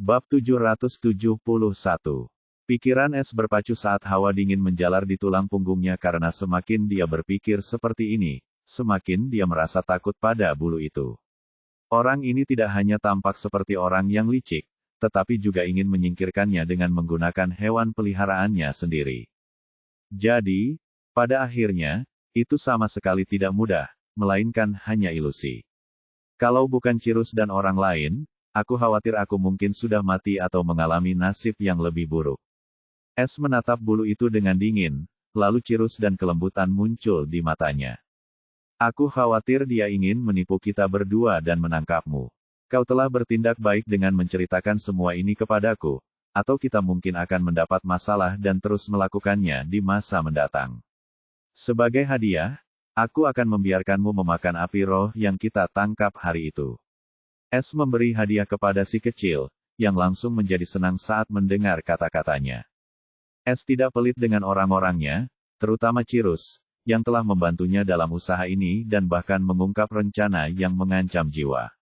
Bab 771. Pikiran Es berpacu saat hawa dingin menjalar di tulang punggungnya karena semakin dia berpikir seperti ini, semakin dia merasa takut pada bulu itu. Orang ini tidak hanya tampak seperti orang yang licik, tetapi juga ingin menyingkirkannya dengan menggunakan hewan peliharaannya sendiri. Jadi, pada akhirnya, itu sama sekali tidak mudah, melainkan hanya ilusi. Kalau bukan Cirus dan orang lain, aku khawatir aku mungkin sudah mati atau mengalami nasib yang lebih buruk. Es menatap bulu itu dengan dingin, lalu Cirus dan kelembutan muncul di matanya. Aku khawatir dia ingin menipu kita berdua dan menangkapmu. Kau telah bertindak baik dengan menceritakan semua ini kepadaku, atau kita mungkin akan mendapat masalah dan terus melakukannya di masa mendatang. Sebagai hadiah, aku akan membiarkanmu memakan api roh yang kita tangkap hari itu. Es memberi hadiah kepada si kecil, yang langsung menjadi senang saat mendengar kata-katanya. Es tidak pelit dengan orang-orangnya, terutama Cirus, yang telah membantunya dalam usaha ini dan bahkan mengungkap rencana yang mengancam jiwa.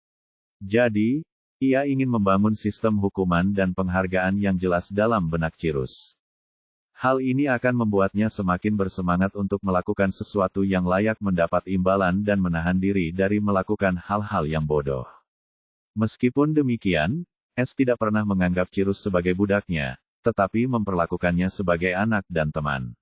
Jadi, ia ingin membangun sistem hukuman dan penghargaan yang jelas dalam benak Cirus. Hal ini akan membuatnya semakin bersemangat untuk melakukan sesuatu yang layak mendapat imbalan dan menahan diri dari melakukan hal-hal yang bodoh. Meskipun demikian, Es tidak pernah menganggap Cirus sebagai budaknya, tetapi memperlakukannya sebagai anak dan teman.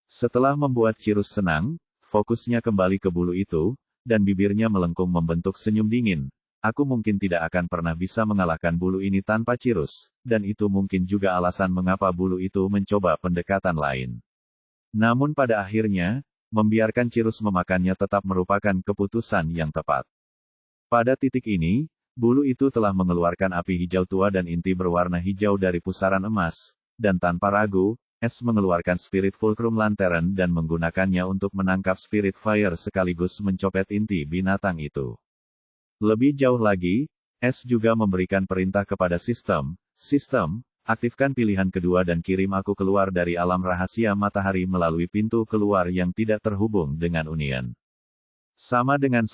Setelah membuat Cirus senang, fokusnya kembali ke bulu itu, dan bibirnya melengkung membentuk senyum dingin. Aku mungkin tidak akan pernah bisa mengalahkan bulu ini tanpa Cirus, dan itu mungkin juga alasan mengapa bulu itu mencoba pendekatan lain. Namun pada akhirnya, membiarkan Cirus memakannya tetap merupakan keputusan yang tepat. Pada titik ini, bulu itu telah mengeluarkan api hijau tua dan inti berwarna hijau dari pusaran emas, dan tanpa ragu, Es mengeluarkan Spirit Fulcrum Lantern dan menggunakannya untuk menangkap Spirit Fire sekaligus mencopet inti binatang itu. Lebih jauh lagi, Es juga memberikan perintah kepada sistem, aktifkan pilihan kedua dan kirim aku keluar dari alam rahasia matahari melalui pintu keluar yang tidak terhubung dengan Union. Sama dengan.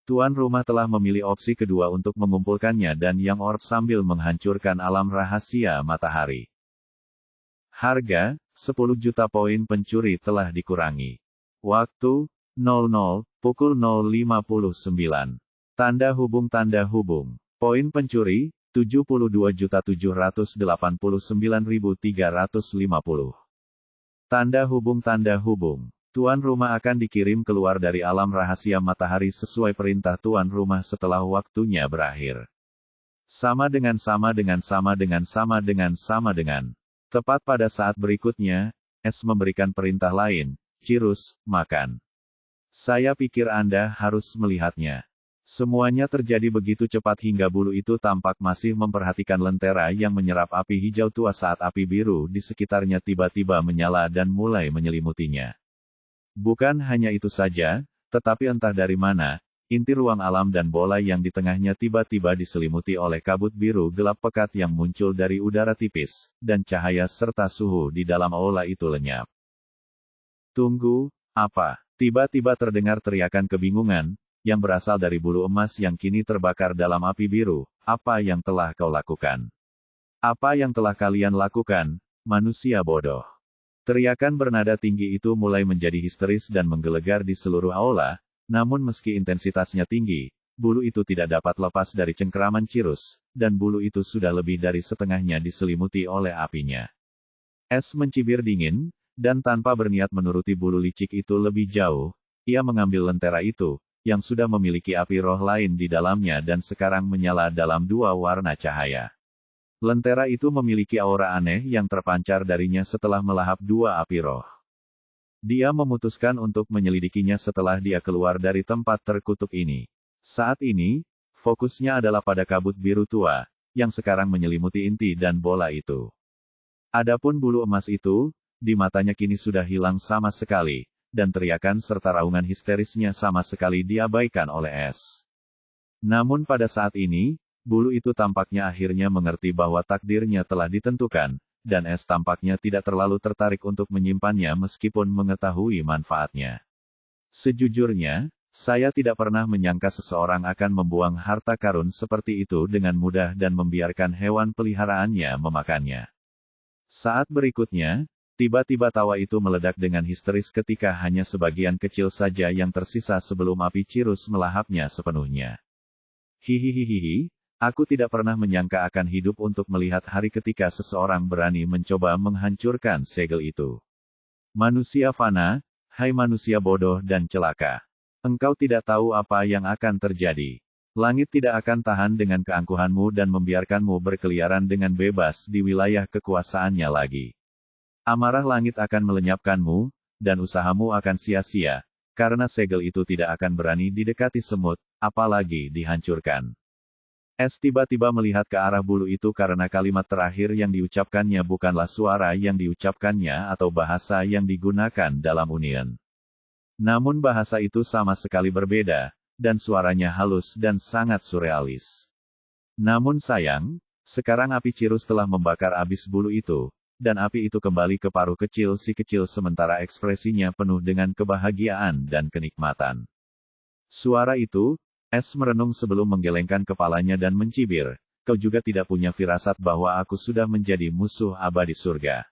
Tuan rumah telah memilih opsi kedua untuk mengumpulkannya dan Yang Orb sambil menghancurkan alam rahasia matahari. Harga, 10 juta poin pencuri telah dikurangi. Waktu, 00, pukul 0.59. Tanda hubung. Poin pencuri, 72.789.350. Tanda hubung. Tuan rumah akan dikirim keluar dari alam rahasia matahari sesuai perintah tuan rumah setelah waktunya berakhir. Sama dengan. Tepat pada saat berikutnya, Es memberikan perintah lain, Cirus, makan. Saya pikir Anda harus melihatnya. Semuanya terjadi begitu cepat hingga bulu itu tampak masih memperhatikan lentera yang menyerap api hijau tua saat api biru di sekitarnya tiba-tiba menyala dan mulai menyelimutinya. Bukan hanya itu saja, tetapi entah dari mana, inti ruang alam dan bola yang di tengahnya tiba-tiba diselimuti oleh kabut biru gelap pekat yang muncul dari udara tipis, dan cahaya serta suhu di dalam aula itu lenyap. Tunggu, apa? Tiba-tiba terdengar teriakan kebingungan, yang berasal dari bulu emas yang kini terbakar dalam api biru. Apa yang telah kau lakukan? Apa yang telah kalian lakukan, manusia bodoh? Teriakan bernada tinggi itu mulai menjadi histeris dan menggelegar di seluruh aula, namun meski intensitasnya tinggi, bulu itu tidak dapat lepas dari cengkeraman Cirus, dan bulu itu sudah lebih dari setengahnya diselimuti oleh apinya. Es mencibir dingin, dan tanpa berniat menuruti bulu licik itu lebih jauh, ia mengambil lentera itu, yang sudah memiliki api roh lain di dalamnya dan sekarang menyala dalam dua warna cahaya. Lentera itu memiliki aura aneh yang terpancar darinya setelah melahap dua api roh. Dia memutuskan untuk menyelidikinya setelah dia keluar dari tempat terkutuk ini. Saat ini, fokusnya adalah pada kabut biru tua, yang sekarang menyelimuti inti dan bola itu. Adapun bulu emas itu, di matanya kini sudah hilang sama sekali, dan teriakan serta raungan histerisnya sama sekali diabaikan oleh Es. Namun pada saat ini, bulu itu tampaknya akhirnya mengerti bahwa takdirnya telah ditentukan, dan Es tampaknya tidak terlalu tertarik untuk menyimpannya meskipun mengetahui manfaatnya. Sejujurnya, Saya tidak pernah menyangka seseorang akan membuang harta karun seperti itu dengan mudah dan membiarkan hewan peliharaannya memakannya. Saat berikutnya, tiba-tiba tawa itu meledak dengan histeris ketika hanya sebagian kecil saja yang tersisa sebelum api Cirrus melahapnya sepenuhnya. Hihihihihi, aku tidak pernah menyangka akan hidup untuk melihat hari ketika seseorang berani mencoba menghancurkan segel itu. Manusia fana, hai manusia bodoh dan celaka. Engkau tidak tahu apa yang akan terjadi. Langit tidak akan tahan dengan keangkuhanmu dan membiarkanmu berkeliaran dengan bebas di wilayah kekuasaannya lagi. Amarah langit akan melenyapkanmu, dan usahamu akan sia-sia, karena segel itu tidak akan berani didekati semut, apalagi dihancurkan. Es tiba-tiba melihat ke arah bulu itu karena kalimat terakhir yang diucapkannya bukanlah suara yang diucapkannya atau bahasa yang digunakan dalam Union. Namun bahasa itu sama sekali berbeda, dan suaranya halus dan sangat surrealis. Namun sayang, sekarang api Cirrus telah membakar habis bulu itu, dan api itu kembali ke paruh kecil si kecil sementara ekspresinya penuh dengan kebahagiaan dan kenikmatan. Suara itu, Es merenung sebelum menggelengkan kepalanya dan mencibir, kau juga tidak punya firasat bahwa aku sudah menjadi musuh abadi surga.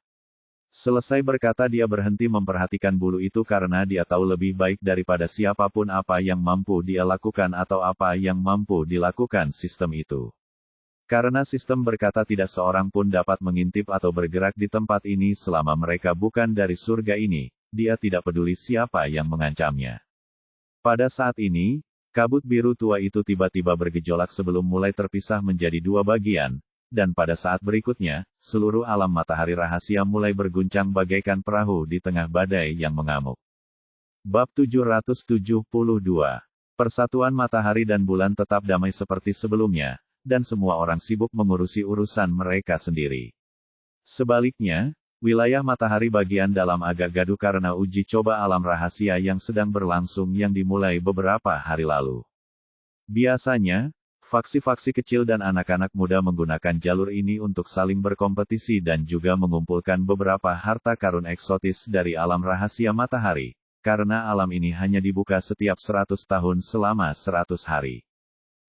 Selesai berkata dia berhenti memperhatikan bulu itu karena dia tahu lebih baik daripada siapapun apa yang mampu dia lakukan atau apa yang mampu dilakukan sistem itu. Karena sistem berkata tidak seorang pun dapat mengintip atau bergerak di tempat ini selama mereka bukan dari surga ini, dia tidak peduli siapa yang mengancamnya. Pada saat ini, kabut biru tua itu tiba-tiba bergejolak sebelum mulai terpisah menjadi dua bagian, dan pada saat berikutnya, seluruh alam matahari rahasia mulai berguncang bagaikan perahu di tengah badai yang mengamuk. Bab 772. Persatuan matahari dan bulan tetap damai seperti sebelumnya, dan semua orang sibuk mengurusi urusan mereka sendiri. Sebaliknya, wilayah matahari bagian dalam agak gaduh karena uji coba alam rahasia yang sedang berlangsung yang dimulai beberapa hari lalu. Biasanya, faksi-faksi kecil dan anak-anak muda menggunakan jalur ini untuk saling berkompetisi dan juga mengumpulkan beberapa harta karun eksotis dari alam rahasia matahari, karena alam ini hanya dibuka setiap 100 tahun selama 100 hari.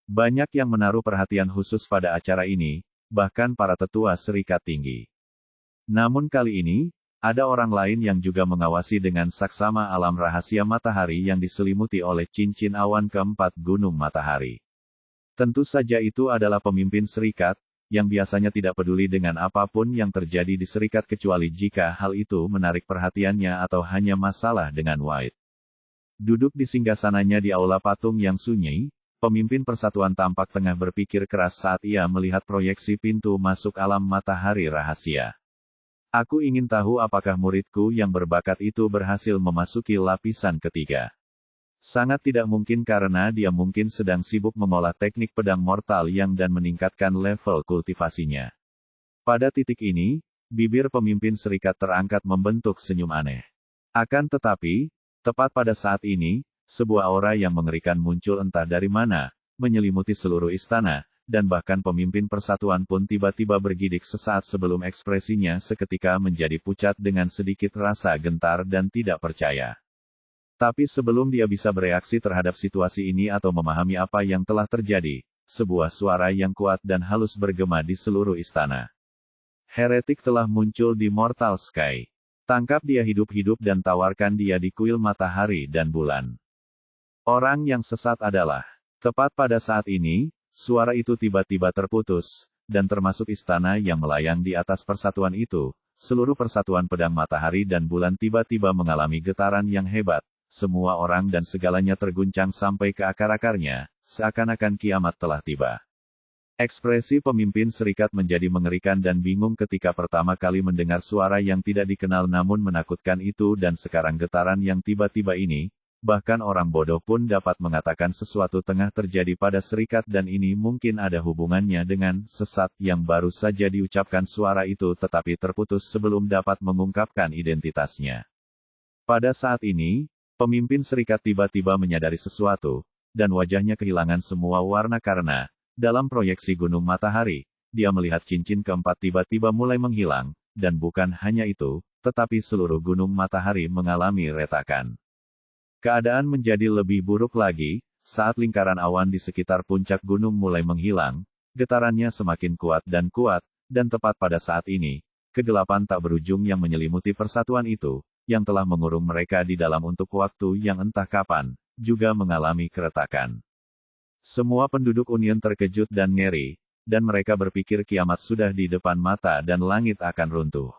Banyak yang menaruh perhatian khusus pada acara ini, bahkan para tetua serikat tinggi. Namun kali ini, ada orang lain yang juga mengawasi dengan saksama alam rahasia matahari yang diselimuti oleh cincin awan keempat gunung matahari. Tentu saja itu adalah pemimpin serikat, yang biasanya tidak peduli dengan apapun yang terjadi di serikat kecuali jika hal itu menarik perhatiannya atau hanya masalah dengan White. Duduk di singgasananya di aula patung yang sunyi, pemimpin persatuan tampak tengah berpikir keras saat ia melihat proyeksi pintu masuk alam matahari rahasia. Aku ingin tahu apakah muridku yang berbakat itu berhasil memasuki lapisan ketiga. Sangat tidak mungkin karena dia mungkin sedang sibuk mengolah teknik pedang mortal yang dan meningkatkan level kultivasinya. Pada titik ini, bibir pemimpin serikat terangkat membentuk senyum aneh. Akan tetapi, tepat pada saat ini, sebuah aura yang mengerikan muncul entah dari mana, menyelimuti seluruh istana, dan bahkan pemimpin persatuan pun tiba-tiba bergidik sesaat sebelum ekspresinya seketika menjadi pucat dengan sedikit rasa gentar dan tidak percaya. Tapi sebelum dia bisa bereaksi terhadap situasi ini atau memahami apa yang telah terjadi, sebuah suara yang kuat dan halus bergema di seluruh istana. Heretik telah muncul di Mortal Sky. Tangkap dia hidup-hidup dan tawarkan dia di kuil matahari dan bulan. Orang yang sesat adalah. Tepat pada saat ini, suara itu tiba-tiba terputus, dan termasuk istana yang melayang di atas persatuan itu, seluruh persatuan pedang matahari dan bulan tiba-tiba mengalami getaran yang hebat. Semua orang dan segalanya terguncang sampai ke akar-akarnya, seakan-akan kiamat telah tiba. Ekspresi pemimpin serikat menjadi mengerikan dan bingung ketika pertama kali mendengar suara yang tidak dikenal namun menakutkan itu dan sekarang getaran yang tiba-tiba ini, bahkan orang bodoh pun dapat mengatakan sesuatu tengah terjadi pada serikat dan ini mungkin ada hubungannya dengan sesat yang baru saja diucapkan suara itu tetapi terputus sebelum dapat mengungkapkan identitasnya. Pada saat ini, pemimpin serikat tiba-tiba menyadari sesuatu, dan wajahnya kehilangan semua warna karena, dalam proyeksi gunung matahari, dia melihat cincin keempat tiba-tiba mulai menghilang, dan bukan hanya itu, tetapi seluruh gunung matahari mengalami retakan. Keadaan menjadi lebih buruk lagi, saat lingkaran awan di sekitar puncak gunung mulai menghilang, getarannya semakin kuat, dan tepat pada saat ini, kegelapan tak berujung yang menyelimuti persatuan itu, yang telah mengurung mereka di dalam untuk waktu yang entah kapan, juga mengalami keretakan. Semua penduduk Union terkejut dan ngeri, dan mereka berpikir kiamat sudah di depan mata dan langit akan runtuh.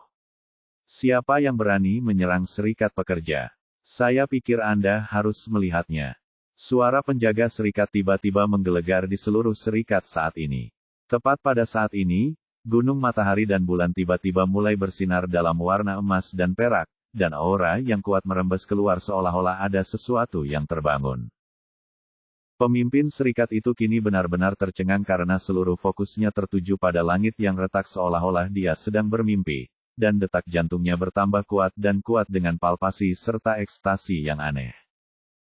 Siapa yang berani menyerang serikat pekerja? Saya pikir Anda harus melihatnya. Suara penjaga serikat tiba-tiba menggelegar di seluruh serikat saat ini. Tepat pada saat ini, gunung, matahari dan bulan tiba-tiba mulai bersinar dalam warna emas dan perak, dan aura yang kuat merembes keluar seolah-olah ada sesuatu yang terbangun. Pemimpin serikat itu kini benar-benar tercengang karena seluruh fokusnya tertuju pada langit yang retak seolah-olah dia sedang bermimpi, dan detak jantungnya bertambah kuat dengan palpasi serta ekstasi yang aneh.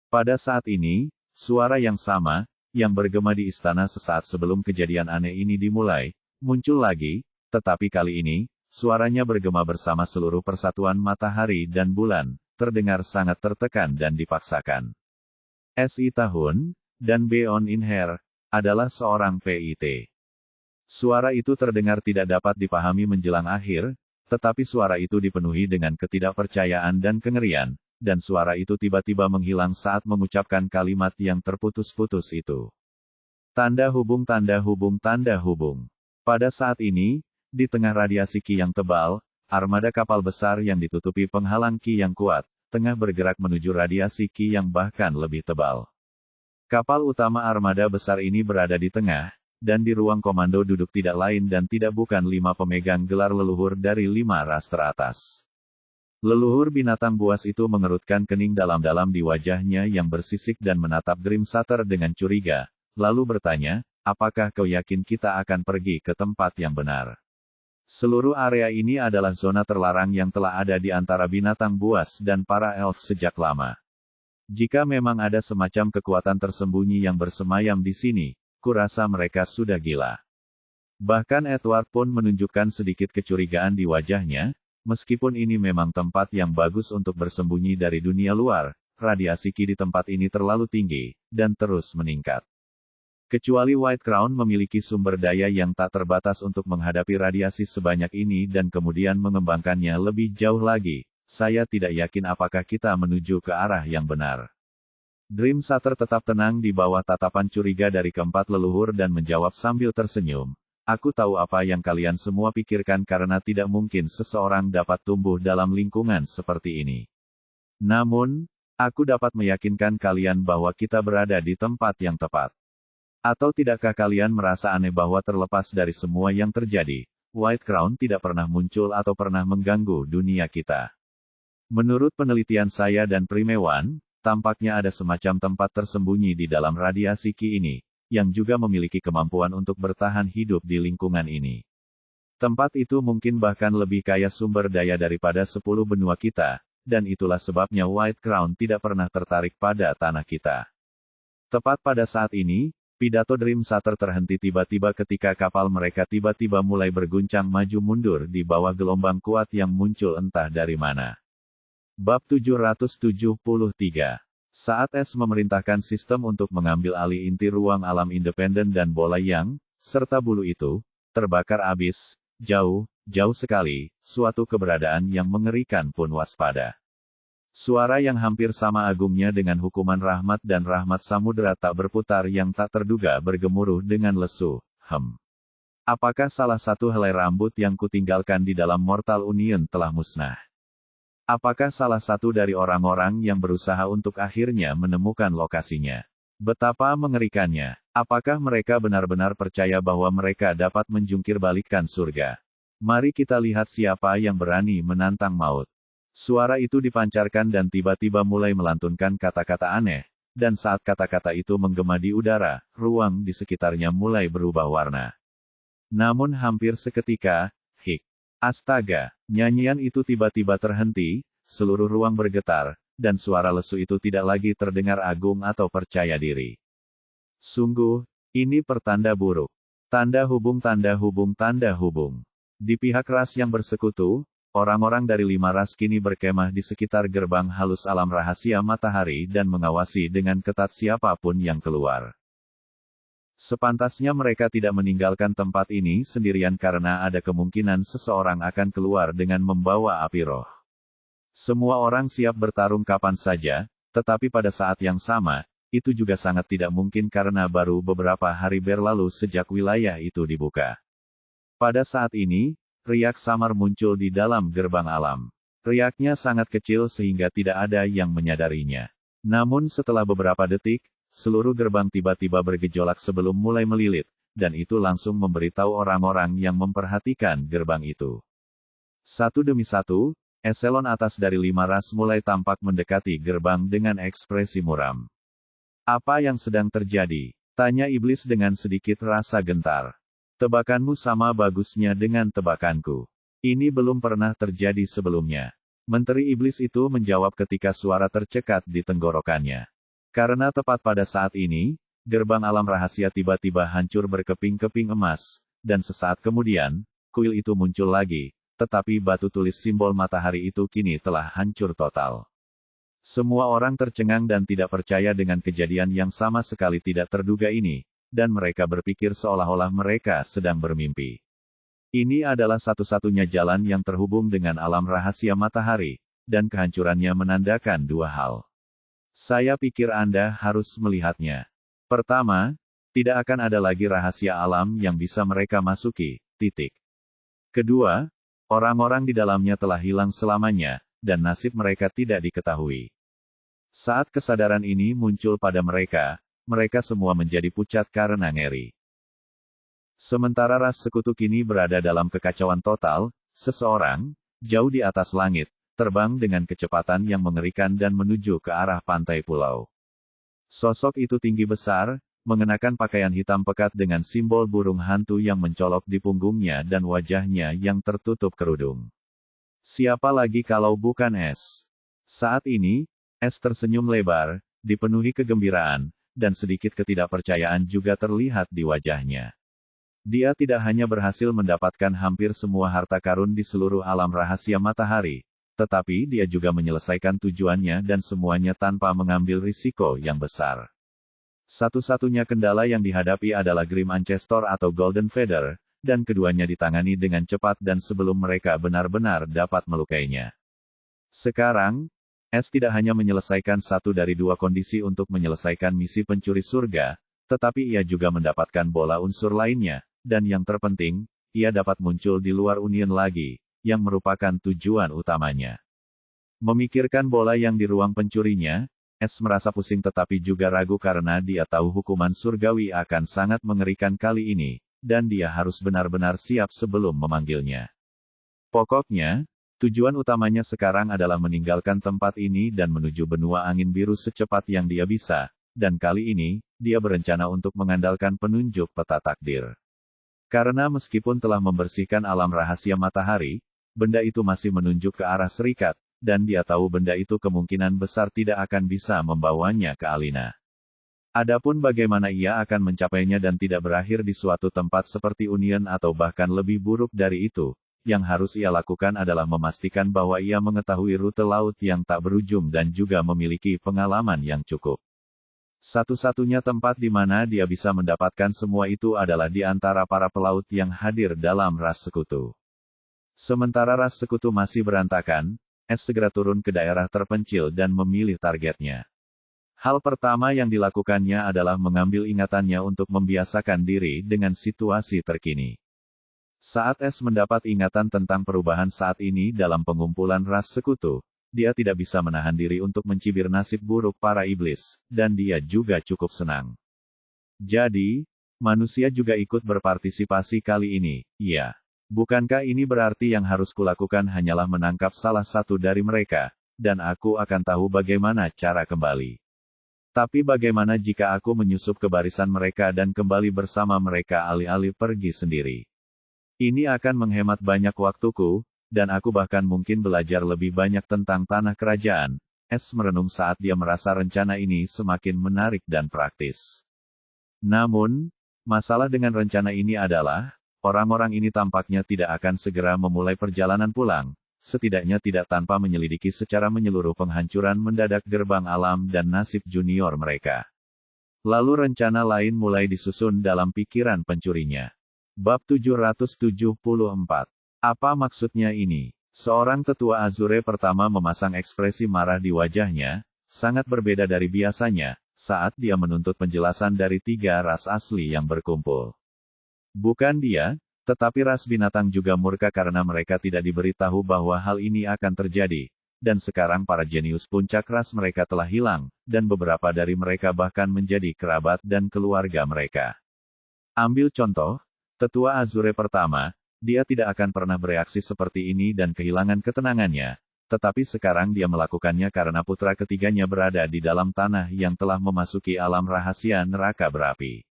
Pada saat ini, suara yang sama, yang bergema di istana sesaat sebelum kejadian aneh ini dimulai, muncul lagi, tetapi kali ini, suaranya bergema bersama seluruh persatuan matahari dan bulan, terdengar sangat tertekan dan dipaksakan. SI tahun, dan Beyond in Here, adalah seorang PIT. Suara itu terdengar tidak dapat dipahami menjelang akhir, tetapi suara itu dipenuhi dengan ketidakpercayaan dan kengerian, dan suara itu tiba-tiba menghilang saat mengucapkan kalimat yang terputus-putus itu. Tanda hubung, tanda hubung, tanda hubung. Pada saat ini, di tengah radiasi Ki yang tebal, armada kapal besar yang ditutupi penghalang Ki yang kuat, tengah bergerak menuju radiasi Ki yang bahkan lebih tebal. Kapal utama armada besar ini berada di tengah, dan di ruang komando duduk tidak lain dan tidak bukan 5 pemegang gelar leluhur dari 5 ras teratas. Leluhur binatang buas itu mengerutkan kening dalam-dalam di wajahnya yang bersisik dan menatap Grimsater dengan curiga, lalu bertanya, apakah kau yakin kita akan pergi ke tempat yang benar? Seluruh area ini adalah zona terlarang yang telah ada di antara binatang buas dan para elf sejak lama. Jika memang ada semacam kekuatan tersembunyi yang bersemayam di sini, kurasa mereka sudah gila. Bahkan Edward pun menunjukkan sedikit kecurigaan di wajahnya, meskipun ini memang tempat yang bagus untuk bersembunyi dari dunia luar, radiasi Ki di tempat ini terlalu tinggi, dan terus meningkat. Kecuali White Crown memiliki sumber daya yang tak terbatas untuk menghadapi radiasi sebanyak ini dan kemudian mengembangkannya lebih jauh lagi, saya tidak yakin apakah kita menuju ke arah yang benar. Grimsater tetap tenang di bawah tatapan curiga dari keempat leluhur dan menjawab sambil tersenyum. Aku tahu apa yang kalian semua pikirkan karena tidak mungkin seseorang dapat tumbuh dalam lingkungan seperti ini. Namun, aku dapat meyakinkan kalian bahwa kita berada di tempat yang tepat. Atau tidakkah kalian merasa aneh bahwa terlepas dari semua yang terjadi, White Crown tidak pernah muncul atau pernah mengganggu dunia kita? Menurut penelitian saya dan Primewan, tampaknya ada semacam tempat tersembunyi di dalam radiasi Ki ini, yang juga memiliki kemampuan untuk bertahan hidup di lingkungan ini. Tempat itu mungkin bahkan lebih kaya sumber daya daripada 10 benua kita, dan itulah sebabnya White Crown tidak pernah tertarik pada tanah kita. Tepat pada saat ini, pidato Grimsater terhenti tiba-tiba ketika kapal mereka tiba-tiba mulai berguncang maju mundur di bawah gelombang kuat yang muncul entah dari mana. Bab 773. Saat S memerintahkan sistem untuk mengambil alih inti ruang alam independen dan bola yang, serta bulu itu, terbakar abis, jauh sekali, suatu keberadaan yang mengerikan pun waspada. Suara yang hampir sama agungnya dengan hukuman rahmat dan rahmat samudera tak berputar yang tak terduga bergemuruh dengan lesu, Apakah salah satu helai rambut yang kutinggalkan di dalam Mortal Union telah musnah? Apakah salah satu dari orang-orang yang berusaha untuk akhirnya menemukan lokasinya? Betapa mengerikannya. Apakah mereka benar-benar percaya bahwa mereka dapat menjungkir balikkan surga? Mari kita lihat siapa yang berani menantang maut. Suara itu dipancarkan dan tiba-tiba mulai melantunkan kata-kata aneh, dan saat kata-kata itu menggema di udara, ruang di sekitarnya mulai berubah warna. Namun hampir seketika, astaga, nyanyian itu tiba-tiba terhenti, seluruh ruang bergetar, dan suara lesu itu tidak lagi terdengar agung atau percaya diri. Sungguh, ini pertanda buruk. Tanda hubung, tanda hubung, tanda hubung. Di pihak ras yang bersekutu, orang-orang dari 5 ras kini berkemah di sekitar gerbang halus alam rahasia matahari dan mengawasi dengan ketat siapapun yang keluar. Sepantasnya mereka tidak meninggalkan tempat ini sendirian karena ada kemungkinan seseorang akan keluar dengan membawa api roh. Semua orang siap bertarung kapan saja, tetapi pada saat yang sama, itu juga sangat tidak mungkin karena baru beberapa hari berlalu sejak wilayah itu dibuka. Pada saat ini, riak samar muncul di dalam gerbang alam. Riaknya sangat kecil sehingga tidak ada yang menyadarinya. Namun setelah beberapa detik, seluruh gerbang tiba-tiba bergejolak sebelum mulai melilit, dan itu langsung memberitahu orang-orang yang memperhatikan gerbang itu. Satu demi satu, eselon atas dari 5 ras mulai tampak mendekati gerbang dengan ekspresi muram. Apa yang sedang terjadi? Tanya iblis dengan sedikit rasa gentar. Tebakanmu sama bagusnya dengan tebakanku. Ini belum pernah terjadi sebelumnya. Menteri iblis itu menjawab ketika suara tercekat di tenggorokannya. Karena tepat pada saat ini, gerbang alam rahasia tiba-tiba hancur berkeping-keping emas, dan sesaat kemudian, kuil itu muncul lagi, tetapi batu tulis simbol matahari itu kini telah hancur total. Semua orang tercengang dan tidak percaya dengan kejadian yang sama sekali tidak terduga ini, dan mereka berpikir seolah-olah mereka sedang bermimpi. Ini adalah satu-satunya jalan yang terhubung dengan alam rahasia matahari, dan kehancurannya menandakan dua hal. Saya pikir Anda harus melihatnya. Pertama, tidak akan ada lagi rahasia alam yang bisa mereka masuki, titik. Kedua, orang-orang di dalamnya telah hilang selamanya, dan nasib mereka tidak diketahui. Saat kesadaran ini muncul pada mereka, mereka semua menjadi pucat karena ngeri. Sementara ras sekutu kini berada dalam kekacauan total, seseorang, jauh di atas langit, terbang dengan kecepatan yang mengerikan dan menuju ke arah pantai pulau. Sosok itu tinggi besar, mengenakan pakaian hitam pekat dengan simbol burung hantu yang mencolok di punggungnya dan wajahnya yang tertutup kerudung. Siapa lagi kalau bukan Es? Saat ini, Es tersenyum lebar, dipenuhi kegembiraan, dan sedikit ketidakpercayaan juga terlihat di wajahnya. Dia tidak hanya berhasil mendapatkan hampir semua harta karun di seluruh alam rahasia matahari, tetapi dia juga menyelesaikan tujuannya dan semuanya tanpa mengambil risiko yang besar. Satu-satunya kendala yang dihadapi adalah Grim Ancestor atau Golden Feather, dan keduanya ditangani dengan cepat dan sebelum mereka benar-benar dapat melukainya. Sekarang, Es tidak hanya menyelesaikan satu dari dua kondisi untuk menyelesaikan misi pencuri surga, tetapi ia juga mendapatkan bola unsur lainnya, dan yang terpenting, ia dapat muncul di luar Union lagi, yang merupakan tujuan utamanya. Memikirkan bola yang di ruang pencurinya, Es merasa pusing tetapi juga ragu karena dia tahu hukuman surgawi akan sangat mengerikan kali ini, dan dia harus benar-benar siap sebelum memanggilnya. Pokoknya, tujuan utamanya sekarang adalah meninggalkan tempat ini dan menuju benua angin biru secepat yang dia bisa, dan kali ini, dia berencana untuk mengandalkan penunjuk peta takdir. Karena meskipun telah membersihkan alam rahasia matahari, benda itu masih menunjuk ke arah serikat, dan dia tahu benda itu kemungkinan besar tidak akan bisa membawanya ke Alina. Adapun bagaimana ia akan mencapainya dan tidak berakhir di suatu tempat seperti Union atau bahkan lebih buruk dari itu, yang harus ia lakukan adalah memastikan bahwa ia mengetahui rute laut yang tak berujung dan juga memiliki pengalaman yang cukup. Satu-satunya tempat di mana dia bisa mendapatkan semua itu adalah di antara para pelaut yang hadir dalam ras sekutu. Sementara ras sekutu masih berantakan, Es segera turun ke daerah terpencil dan memilih targetnya. Hal pertama yang dilakukannya adalah mengambil ingatannya untuk membiasakan diri dengan situasi terkini. Saat Es mendapat ingatan tentang perubahan saat ini dalam pengumpulan ras sekutu, dia tidak bisa menahan diri untuk mencibir nasib buruk para iblis, dan dia juga cukup senang. Jadi, manusia juga ikut berpartisipasi kali ini, ya. Bukankah ini berarti yang harus kulakukan hanyalah menangkap salah satu dari mereka, dan aku akan tahu bagaimana cara kembali. Tapi bagaimana jika aku menyusup ke barisan mereka dan kembali bersama mereka alih-alih pergi sendiri? Ini akan menghemat banyak waktuku, dan aku bahkan mungkin belajar lebih banyak tentang tanah kerajaan. Es merenung saat dia merasa rencana ini semakin menarik dan praktis. Namun, masalah dengan rencana ini adalah, orang-orang ini tampaknya tidak akan segera memulai perjalanan pulang, setidaknya tidak tanpa menyelidiki secara menyeluruh penghancuran mendadak gerbang alam dan nasib junior mereka. Lalu rencana lain mulai disusun dalam pikiran pencurinya. Bab 774. Apa maksudnya ini? Seorang tetua Azure pertama memasang ekspresi marah di wajahnya, sangat berbeda dari biasanya, saat dia menuntut penjelasan dari 3 ras asli yang berkumpul. Bukan dia, tetapi ras binatang juga murka karena mereka tidak diberitahu bahwa hal ini akan terjadi, dan sekarang para jenius puncak ras mereka telah hilang, dan beberapa dari mereka bahkan menjadi kerabat dan keluarga mereka. Ambil contoh, tetua Azure pertama, dia tidak akan pernah bereaksi seperti ini dan kehilangan ketenangannya, tetapi sekarang dia melakukannya karena putra ketiganya berada di dalam tanah yang telah memasuki alam rahasia neraka berapi.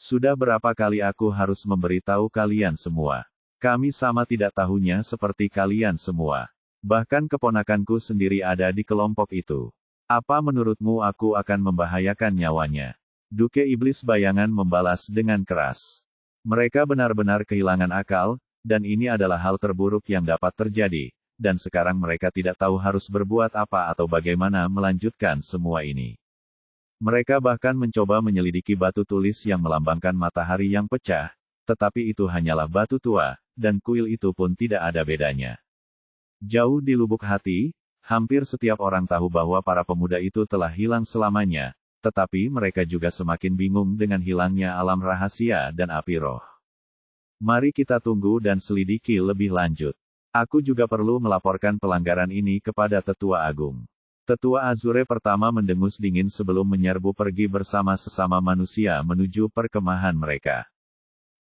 Sudah berapa kali aku harus memberitahu kalian semua? Kami sama tidak tahunya seperti kalian semua. Bahkan keponakanku sendiri ada di kelompok itu. Apa menurutmu aku akan membahayakan nyawanya? Duke Iblis Bayangan membalas dengan keras. Mereka benar-benar kehilangan akal, dan ini adalah hal terburuk yang dapat terjadi. Dan sekarang mereka tidak tahu harus berbuat apa atau bagaimana melanjutkan semua ini. Mereka bahkan mencoba menyelidiki batu tulis yang melambangkan matahari yang pecah, tetapi itu hanyalah batu tua, dan kuil itu pun tidak ada bedanya. Jauh di lubuk hati, hampir setiap orang tahu bahwa para pemuda itu telah hilang selamanya, tetapi mereka juga semakin bingung dengan hilangnya alam rahasia dan api roh. Mari kita tunggu dan selidiki lebih lanjut. Aku juga perlu melaporkan pelanggaran ini kepada Tetua Agung. Tetua Azure pertama mendengus dingin sebelum menyerbu pergi bersama sesama manusia menuju perkemahan mereka.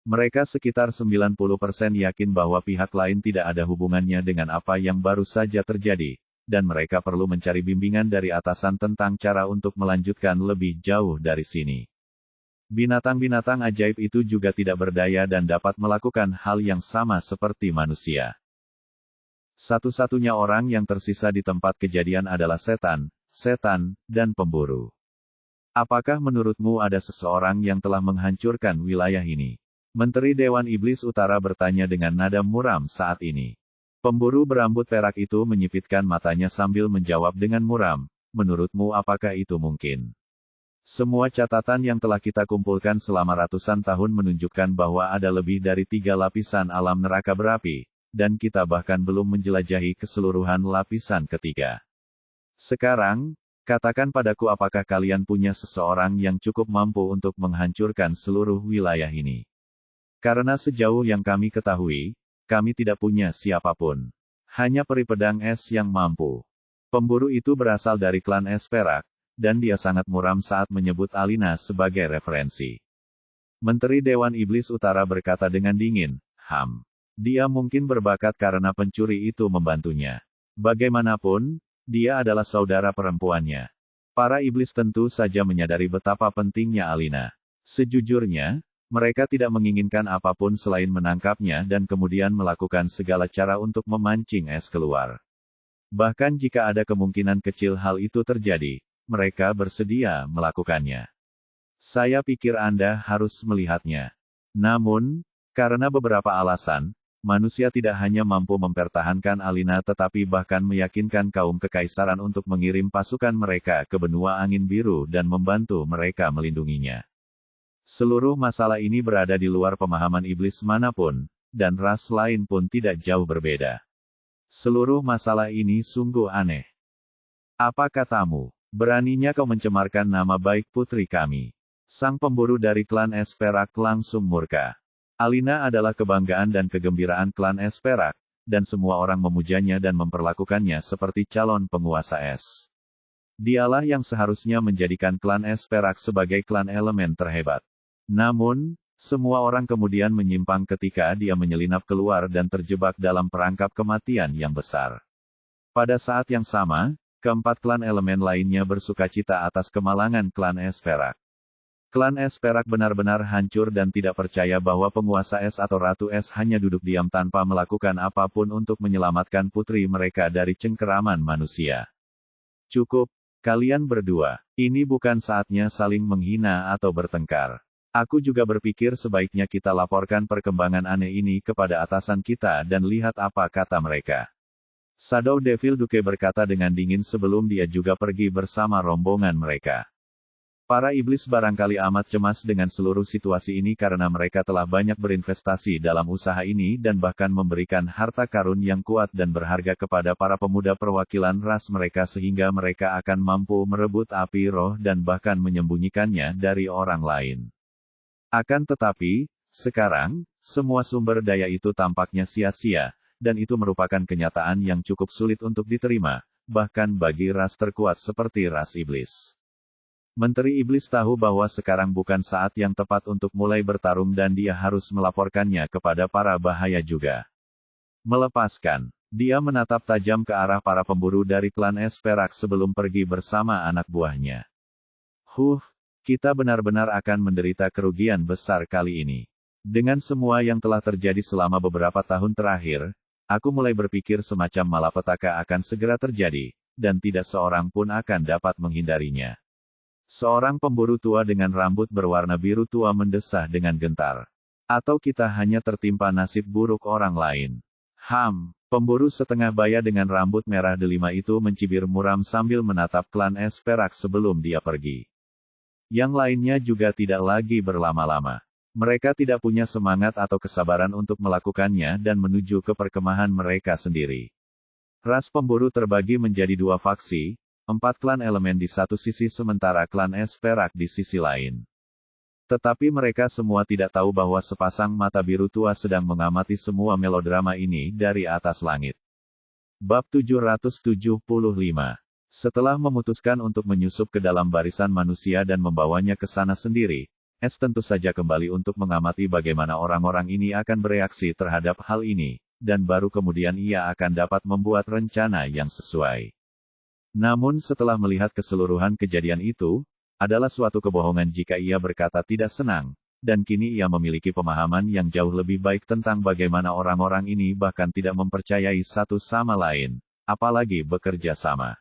Mereka sekitar 90% yakin bahwa pihak lain tidak ada hubungannya dengan apa yang baru saja terjadi, dan mereka perlu mencari bimbingan dari atasan tentang cara untuk melanjutkan lebih jauh dari sini. Binatang-binatang ajaib itu juga tidak berdaya dan dapat melakukan hal yang sama seperti manusia. Satu-satunya orang yang tersisa di tempat kejadian adalah setan, dan pemburu. Apakah menurutmu ada seseorang yang telah menghancurkan wilayah ini? Menteri Dewan Iblis Utara bertanya dengan nada muram saat ini. Pemburu berambut perak itu menyipitkan matanya sambil menjawab dengan muram, menurutmu apakah itu mungkin? Semua catatan yang telah kita kumpulkan selama ratusan tahun menunjukkan bahwa ada lebih dari 3 lapisan alam neraka berapi, dan kita bahkan belum menjelajahi keseluruhan lapisan ketiga. Sekarang, katakan padaku apakah kalian punya seseorang yang cukup mampu untuk menghancurkan seluruh wilayah ini? Karena sejauh yang kami ketahui, kami tidak punya siapapun. Hanya peri pedang es yang mampu. Pemburu itu berasal dari klan es perak, dan dia sangat muram saat menyebut Alina sebagai referensi. Menteri Dewan Iblis Utara berkata dengan dingin, Dia mungkin berbakat karena pencuri itu membantunya. Bagaimanapun, dia adalah saudara perempuannya. Para iblis tentu saja menyadari betapa pentingnya Alina. Sejujurnya, mereka tidak menginginkan apapun selain menangkapnya dan kemudian melakukan segala cara untuk memancing es keluar. Bahkan jika ada kemungkinan kecil hal itu terjadi, mereka bersedia melakukannya. Saya pikir Anda harus melihatnya. Namun, karena beberapa alasan, manusia tidak hanya mampu mempertahankan Alina tetapi bahkan meyakinkan kaum kekaisaran untuk mengirim pasukan mereka ke benua angin biru dan membantu mereka melindunginya. Seluruh masalah ini berada di luar pemahaman iblis manapun, dan ras lain pun tidak jauh berbeda. Seluruh masalah ini sungguh aneh. Apa katamu? Beraninya kau mencemarkan nama baik putri kami. Sang pemburu dari klan Es Perak langsung murka. Alina adalah kebanggaan dan kegembiraan klan Es Perak, dan semua orang memujanya dan memperlakukannya seperti calon penguasa es. Dialah yang seharusnya menjadikan klan Es Perak sebagai klan elemen terhebat. Namun, semua orang kemudian menyimpang ketika dia menyelinap keluar dan terjebak dalam perangkap kematian yang besar. Pada saat yang sama, keempat klan elemen lainnya bersukacita atas kemalangan klan Es Perak. Klan Es Perak benar-benar hancur dan tidak percaya bahwa penguasa es atau Ratu Es hanya duduk diam tanpa melakukan apapun untuk menyelamatkan putri mereka dari cengkeraman manusia. Cukup, kalian berdua. Ini bukan saatnya saling menghina atau bertengkar. Aku juga berpikir sebaiknya kita laporkan perkembangan aneh ini kepada atasan kita dan lihat apa kata mereka. Shadow Devil Duke berkata dengan dingin sebelum dia juga pergi bersama rombongan mereka. Para iblis barangkali amat cemas dengan seluruh situasi ini karena mereka telah banyak berinvestasi dalam usaha ini dan bahkan memberikan harta karun yang kuat dan berharga kepada para pemuda perwakilan ras mereka sehingga mereka akan mampu merebut api roh dan bahkan menyembunyikannya dari orang lain. Akan tetapi, sekarang, semua sumber daya itu tampaknya sia-sia, dan itu merupakan kenyataan yang cukup sulit untuk diterima, bahkan bagi ras terkuat seperti ras iblis. Menteri Iblis tahu bahwa sekarang bukan saat yang tepat untuk mulai bertarung dan dia harus melaporkannya kepada para bahaya juga. Melepaskan. Dia menatap tajam ke arah para pemburu dari klan Esperak sebelum pergi bersama anak buahnya. Kita benar-benar akan menderita kerugian besar kali ini. Dengan semua yang telah terjadi selama beberapa tahun terakhir, aku mulai berpikir semacam malapetaka akan segera terjadi, dan tidak seorang pun akan dapat menghindarinya. Seorang pemburu tua dengan rambut berwarna biru tua mendesah dengan gentar. Atau kita hanya tertimpa nasib buruk orang lain. Pemburu setengah baya dengan rambut merah delima itu mencibir muram sambil menatap klan Esperak sebelum dia pergi. Yang lainnya juga tidak lagi berlama-lama. Mereka tidak punya semangat atau kesabaran untuk melakukannya dan menuju ke perkemahan mereka sendiri. Ras pemburu terbagi menjadi dua faksi, 4 klan elemen di satu sisi sementara klan Esperak di sisi lain. Tetapi mereka semua tidak tahu bahwa sepasang mata biru tua sedang mengamati semua melodrama ini dari atas langit. Bab 775. Setelah memutuskan untuk menyusup ke dalam barisan manusia dan membawanya ke sana sendiri, Es tentu saja kembali untuk mengamati bagaimana orang-orang ini akan bereaksi terhadap hal ini, dan baru kemudian ia akan dapat membuat rencana yang sesuai. Namun setelah melihat keseluruhan kejadian itu, adalah suatu kebohongan jika ia berkata tidak senang, dan kini ia memiliki pemahaman yang jauh lebih baik tentang bagaimana orang-orang ini bahkan tidak mempercayai satu sama lain, apalagi bekerja sama.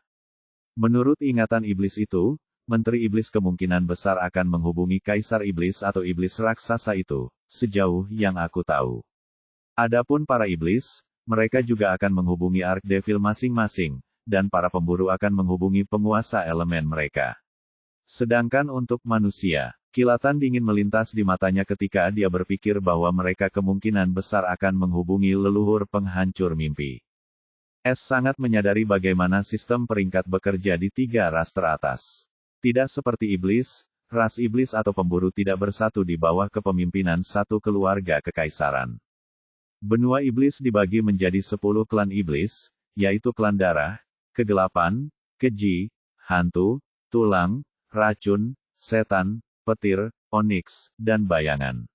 Menurut ingatan iblis itu, Menteri Iblis kemungkinan besar akan menghubungi Kaisar Iblis atau Iblis raksasa itu, sejauh yang aku tahu. Adapun para iblis, mereka juga akan menghubungi Archdevil masing-masing, dan para pemburu akan menghubungi penguasa elemen mereka. Sedangkan untuk manusia, kilatan dingin melintas di matanya ketika dia berpikir bahwa mereka kemungkinan besar akan menghubungi leluhur penghancur mimpi. Es sangat menyadari bagaimana sistem peringkat bekerja di 3 ras teratas. Tidak seperti iblis, ras iblis atau pemburu tidak bersatu di bawah kepemimpinan satu keluarga kekaisaran. Benua iblis dibagi menjadi 10 klan iblis, yaitu klan darah, kegelapan, keji, hantu, tulang, racun, setan, petir, oniks, dan bayangan.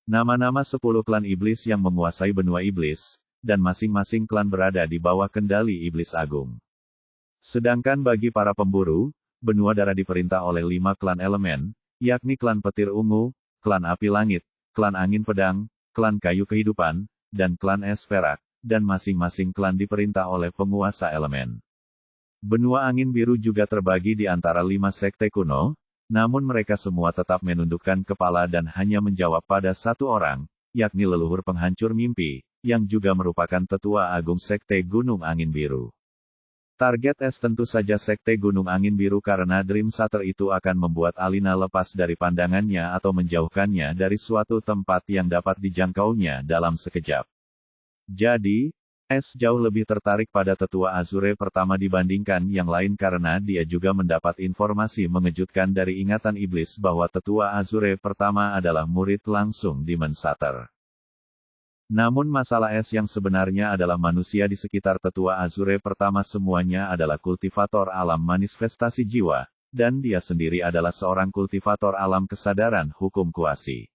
Nama-nama 10 klan iblis yang menguasai benua iblis, dan masing-masing klan berada di bawah kendali iblis agung. Sedangkan bagi para pemburu, benua darah diperintah oleh 5 klan elemen, yakni klan petir ungu, klan api langit, klan angin pedang, klan kayu kehidupan, dan klan Esperak, dan masing-masing klan diperintah oleh penguasa elemen. Benua angin biru juga terbagi di antara 5 sekte kuno, namun mereka semua tetap menundukkan kepala dan hanya menjawab pada satu orang, yakni leluhur penghancur mimpi, yang juga merupakan tetua agung sekte Gunung Angin Biru. Target Es tentu saja sekte Gunung Angin Biru karena Dream Shatter itu akan membuat Alina lepas dari pandangannya atau menjauhkannya dari suatu tempat yang dapat dijangkaunya dalam sekejap. Jadi, Es jauh lebih tertarik pada tetua Azure pertama dibandingkan yang lain karena dia juga mendapat informasi mengejutkan dari ingatan iblis bahwa tetua Azure pertama adalah murid langsung Demon Shatter. Namun masalah Es yang sebenarnya adalah manusia di sekitar tetua Azure pertama semuanya adalah kultivator alam manifestasi jiwa, dan dia sendiri adalah seorang kultivator alam kesadaran hukum kuasi.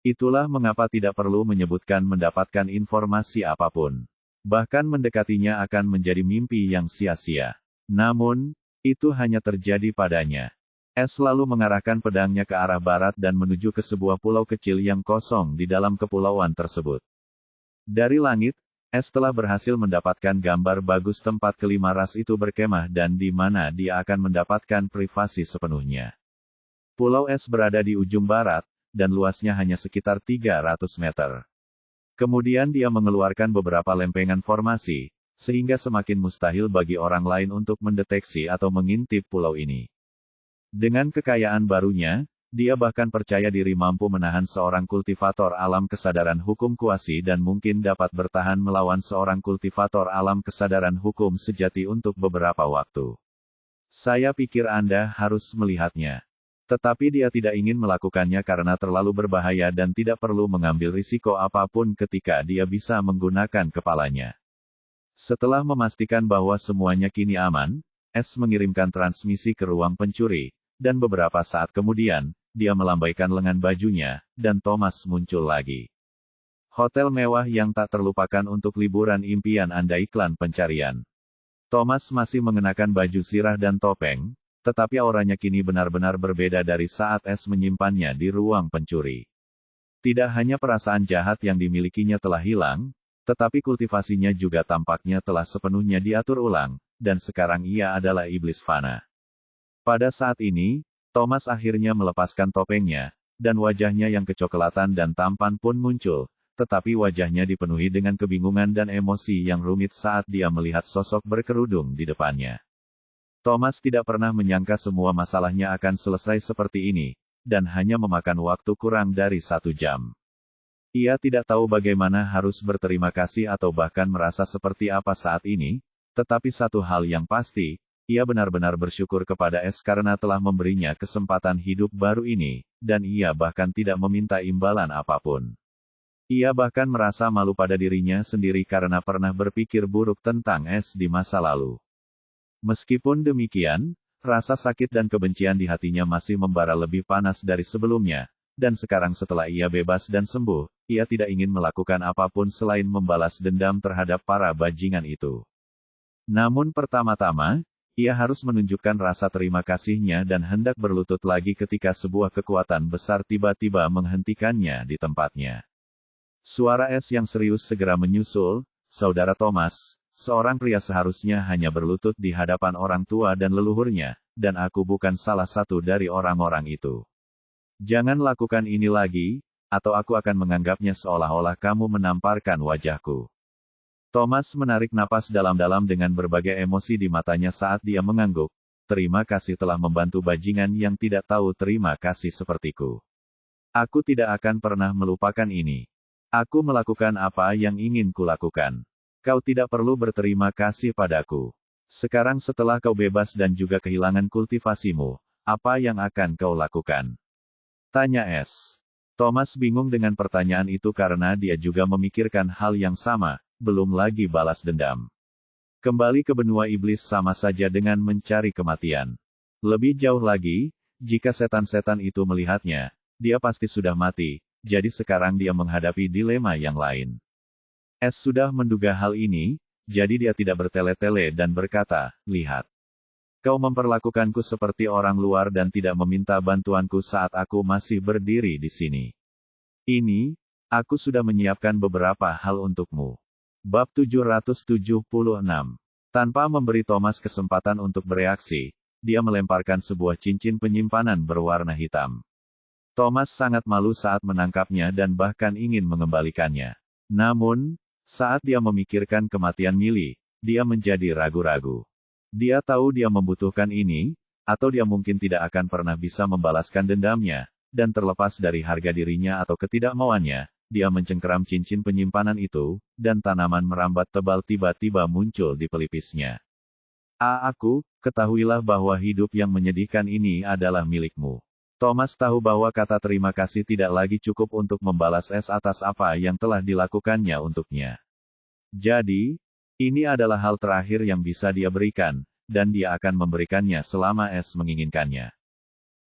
Itulah mengapa tidak perlu menyebutkan mendapatkan informasi apapun. Bahkan mendekatinya akan menjadi mimpi yang sia-sia. Namun, itu hanya terjadi padanya. Es lalu mengarahkan pedangnya ke arah barat dan menuju ke sebuah pulau kecil yang kosong di dalam kepulauan tersebut. Dari langit, Es telah berhasil mendapatkan gambar bagus tempat kelima ras itu berkemah dan di mana dia akan mendapatkan privasi sepenuhnya. Pulau Es berada di ujung barat, dan luasnya hanya sekitar 300 meter. Kemudian dia mengeluarkan beberapa lempengan formasi, sehingga semakin mustahil bagi orang lain untuk mendeteksi atau mengintip pulau ini. Dengan kekayaan barunya, dia bahkan percaya diri mampu menahan seorang kultivator alam kesadaran hukum kuasi dan mungkin dapat bertahan melawan seorang kultivator alam kesadaran hukum sejati untuk beberapa waktu. Saya pikir Anda harus melihatnya. Tetapi dia tidak ingin melakukannya karena terlalu berbahaya dan tidak perlu mengambil risiko apapun ketika dia bisa menggunakan kepalanya. Setelah memastikan bahwa semuanya kini aman, S mengirimkan transmisi ke ruang pencuri, dan beberapa saat kemudian, dia melambaikan lengan bajunya, dan Thomas muncul lagi. Hotel mewah yang tak terlupakan untuk liburan impian Anda iklan pencarian. Thomas masih mengenakan baju sirah dan topeng, tetapi auranya kini benar-benar berbeda dari saat S menyimpannya di ruang pencuri. Tidak hanya perasaan jahat yang dimilikinya telah hilang, tetapi kultivasinya juga tampaknya telah sepenuhnya diatur ulang, dan sekarang ia adalah iblis fana. Pada saat ini, Thomas akhirnya melepaskan topengnya, dan wajahnya yang kecoklatan dan tampan pun muncul, tetapi wajahnya dipenuhi dengan kebingungan dan emosi yang rumit saat dia melihat sosok berkerudung di depannya. Thomas tidak pernah menyangka semua masalahnya akan selesai seperti ini, dan hanya memakan waktu kurang dari 1 jam. Ia tidak tahu bagaimana harus berterima kasih atau bahkan merasa seperti apa saat ini, tetapi satu hal yang pasti, ia benar-benar bersyukur kepada S karena telah memberinya kesempatan hidup baru ini, dan ia bahkan tidak meminta imbalan apapun. Ia bahkan merasa malu pada dirinya sendiri karena pernah berpikir buruk tentang S di masa lalu. Meskipun demikian, rasa sakit dan kebencian di hatinya masih membara lebih panas dari sebelumnya, dan sekarang setelah ia bebas dan sembuh, ia tidak ingin melakukan apapun selain membalas dendam terhadap para bajingan itu. Namun pertama-tama, ia harus menunjukkan rasa terima kasihnya dan hendak berlutut lagi ketika sebuah kekuatan besar tiba-tiba menghentikannya di tempatnya. Suara S yang serius segera menyusul, "Saudara Thomas, seorang pria seharusnya hanya berlutut di hadapan orang tua dan leluhurnya, dan aku bukan salah satu dari orang-orang itu. Jangan lakukan ini lagi, atau aku akan menganggapnya seolah-olah kamu menamparkan wajahku." Thomas menarik napas dalam-dalam dengan berbagai emosi di matanya saat dia mengangguk. "Terima kasih telah membantu bajingan yang tidak tahu terima kasih sepertiku. Aku tidak akan pernah melupakan ini. Aku melakukan apa yang ingin kulakukan. Kau tidak perlu berterima kasih padaku. Sekarang setelah kau bebas dan juga kehilangan kultivasimu, apa yang akan kau lakukan?" tanya S. Thomas bingung dengan pertanyaan itu karena dia juga memikirkan hal yang sama. Belum lagi balas dendam. Kembali ke benua iblis sama saja dengan mencari kematian. Lebih jauh lagi, jika setan-setan itu melihatnya, dia pasti sudah mati, jadi sekarang dia menghadapi dilema yang lain. S sudah menduga hal ini, jadi dia tidak bertele-tele dan berkata, "Lihat. Kau memperlakukanku seperti orang luar dan tidak meminta bantuanku saat aku masih berdiri di sini. Ini, aku sudah menyiapkan beberapa hal untukmu." Bab 776. Tanpa memberi Thomas kesempatan untuk bereaksi, dia melemparkan sebuah cincin penyimpanan berwarna hitam. Thomas sangat malu saat menangkapnya dan bahkan ingin mengembalikannya. Namun, saat dia memikirkan kematian Millie, dia menjadi ragu-ragu. Dia tahu dia membutuhkan ini, atau dia mungkin tidak akan pernah bisa membalaskan dendamnya, dan terlepas dari harga dirinya atau ketidakmauannya, dia mencengkeram cincin penyimpanan itu, dan tanaman merambat tebal tiba-tiba muncul di pelipisnya. Aku, ketahuilah bahwa hidup yang menyedihkan ini adalah milikmu." Thomas tahu bahwa kata terima kasih tidak lagi cukup untuk membalas S atas apa yang telah dilakukannya untuknya. Jadi, ini adalah hal terakhir yang bisa dia berikan, dan dia akan memberikannya selama S menginginkannya.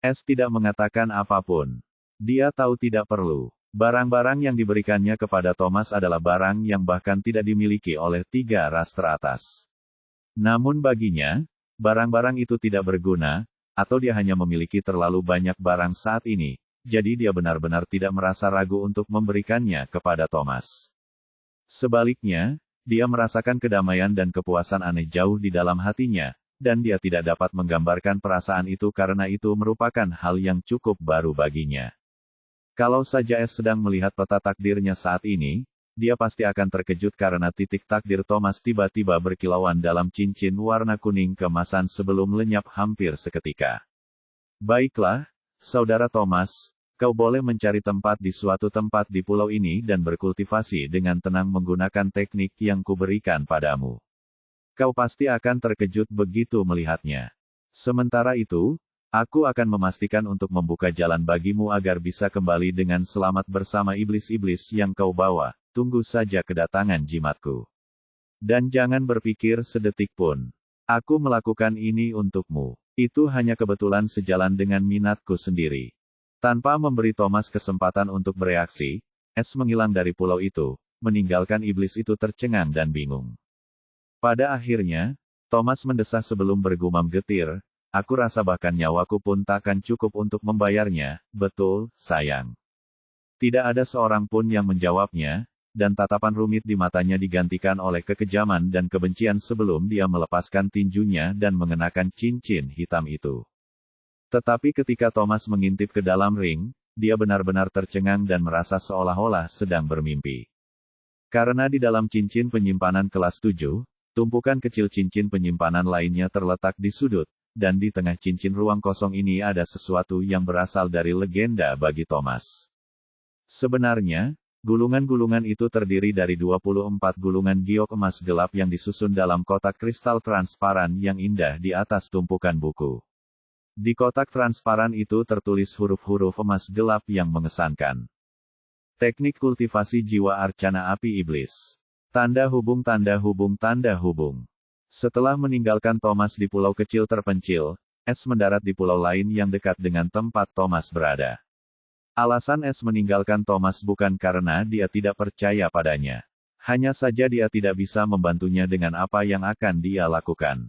S tidak mengatakan apapun. Dia tahu tidak perlu. Barang-barang yang diberikannya kepada Thomas adalah barang yang bahkan tidak dimiliki oleh 3 ras teratas. Namun baginya, barang-barang itu tidak berguna, atau dia hanya memiliki terlalu banyak barang saat ini, jadi dia benar-benar tidak merasa ragu untuk memberikannya kepada Thomas. Sebaliknya, dia merasakan kedamaian dan kepuasan aneh jauh di dalam hatinya, dan dia tidak dapat menggambarkan perasaan itu karena itu merupakan hal yang cukup baru baginya. Kalau saja S sedang melihat peta takdirnya saat ini, dia pasti akan terkejut karena titik takdir Thomas tiba-tiba berkilauan dalam cincin warna kuning keemasan sebelum lenyap hampir seketika. Baiklah, Saudara Thomas, kau boleh mencari tempat di suatu tempat di pulau ini dan berkultivasi dengan tenang menggunakan teknik yang kuberikan padamu. Kau pasti akan terkejut begitu melihatnya. Sementara itu, aku akan memastikan untuk membuka jalan bagimu agar bisa kembali dengan selamat bersama iblis-iblis yang kau bawa. Tunggu saja kedatangan jimatku. Dan jangan berpikir sedetik pun. Aku melakukan ini untukmu. Itu hanya kebetulan sejalan dengan minatku sendiri. Tanpa memberi Thomas kesempatan untuk bereaksi, Es menghilang dari pulau itu, meninggalkan iblis itu tercengang dan bingung. Pada akhirnya, Thomas mendesah sebelum bergumam getir, aku rasa bahkan nyawaku pun takkan cukup untuk membayarnya, betul, sayang. Tidak ada seorang pun yang menjawabnya, dan tatapan rumit di matanya digantikan oleh kekejaman dan kebencian sebelum dia melepaskan tinjunya dan mengenakan cincin hitam itu. Tetapi ketika Thomas mengintip ke dalam ring, dia benar-benar tercengang dan merasa seolah-olah sedang bermimpi. Karena di dalam cincin penyimpanan kelas 7, tumpukan kecil cincin penyimpanan lainnya terletak di sudut, dan di tengah cincin ruang kosong ini ada sesuatu yang berasal dari legenda bagi Thomas. Sebenarnya, gulungan-gulungan itu terdiri dari 24 gulungan giok emas gelap yang disusun dalam kotak kristal transparan yang indah di atas tumpukan buku. Di kotak transparan itu tertulis huruf-huruf emas gelap yang mengesankan. Teknik kultivasi jiwa arcana api iblis. Tanda hubung tanda hubung tanda hubung. Setelah meninggalkan Thomas di pulau kecil terpencil, Es mendarat di pulau lain yang dekat dengan tempat Thomas berada. Alasan Es meninggalkan Thomas bukan karena dia tidak percaya padanya. Hanya saja dia tidak bisa membantunya dengan apa yang akan dia lakukan.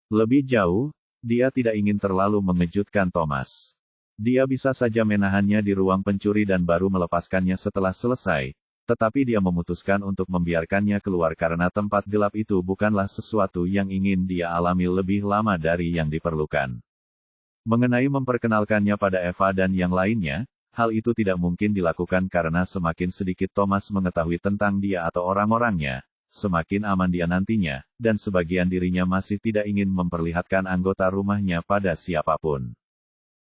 Lebih jauh, dia tidak ingin terlalu mengejutkan Thomas. Dia bisa saja menahannya di ruang pencuri dan baru melepaskannya setelah selesai, tetapi dia memutuskan untuk membiarkannya keluar karena tempat gelap itu bukanlah sesuatu yang ingin dia alami lebih lama dari yang diperlukan. Mengenai memperkenalkannya pada Eva dan yang lainnya, hal itu tidak mungkin dilakukan karena semakin sedikit Thomas mengetahui tentang dia atau orang-orangnya, semakin aman dia nantinya, dan sebagian dirinya masih tidak ingin memperlihatkan anggota rumahnya pada siapapun.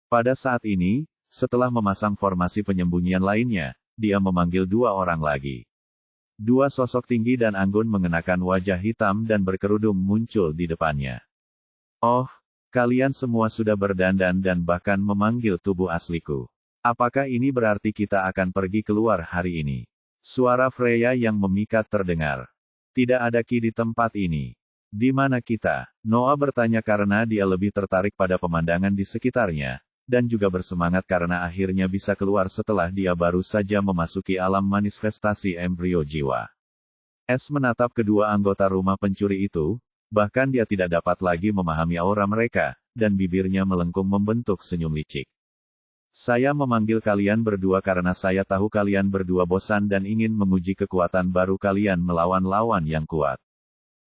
Pada saat ini, setelah memasang formasi penyembunyian lainnya, dia memanggil 2 orang lagi. 2 sosok tinggi dan anggun mengenakan wajah hitam dan berkerudung muncul di depannya. Oh, kalian semua sudah berdandan dan bahkan memanggil tubuh asliku. Apakah ini berarti kita akan pergi keluar hari ini? Suara Freya yang memikat terdengar. Tidak ada Ki di tempat ini. Di mana kita? Noah bertanya karena dia lebih tertarik pada pemandangan di sekitarnya, dan juga bersemangat karena akhirnya bisa keluar setelah dia baru saja memasuki alam manifestasi embrio jiwa. Es menatap kedua anggota rumah pencuri itu, bahkan dia tidak dapat lagi memahami aura mereka, dan bibirnya melengkung membentuk senyum licik. Saya memanggil kalian berdua karena saya tahu kalian berdua bosan dan ingin menguji kekuatan baru kalian melawan lawan yang kuat.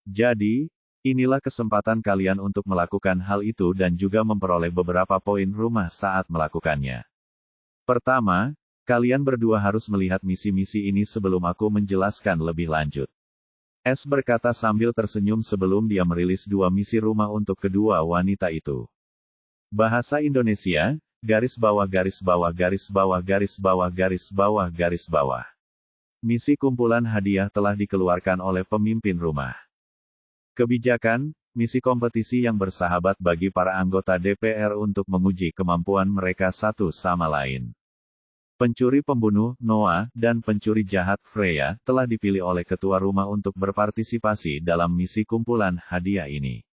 Jadi, inilah kesempatan kalian untuk melakukan hal itu dan juga memperoleh beberapa poin rumah saat melakukannya. Pertama, kalian berdua harus melihat misi-misi ini sebelum aku menjelaskan lebih lanjut. Es berkata sambil tersenyum sebelum dia merilis 2 misi rumah untuk kedua wanita itu. Bahasa Indonesia, garis bawah garis bawah garis bawah garis bawah garis bawah garis bawah. Misi kumpulan hadiah telah dikeluarkan oleh pemimpin rumah. Kebijakan, misi kompetisi yang bersahabat bagi para anggota DPR untuk menguji kemampuan mereka satu sama lain. Pencuri pembunuh, Noah, dan pencuri jahat, Freya, telah dipilih oleh ketua rumah untuk berpartisipasi dalam misi kumpulan hadiah ini.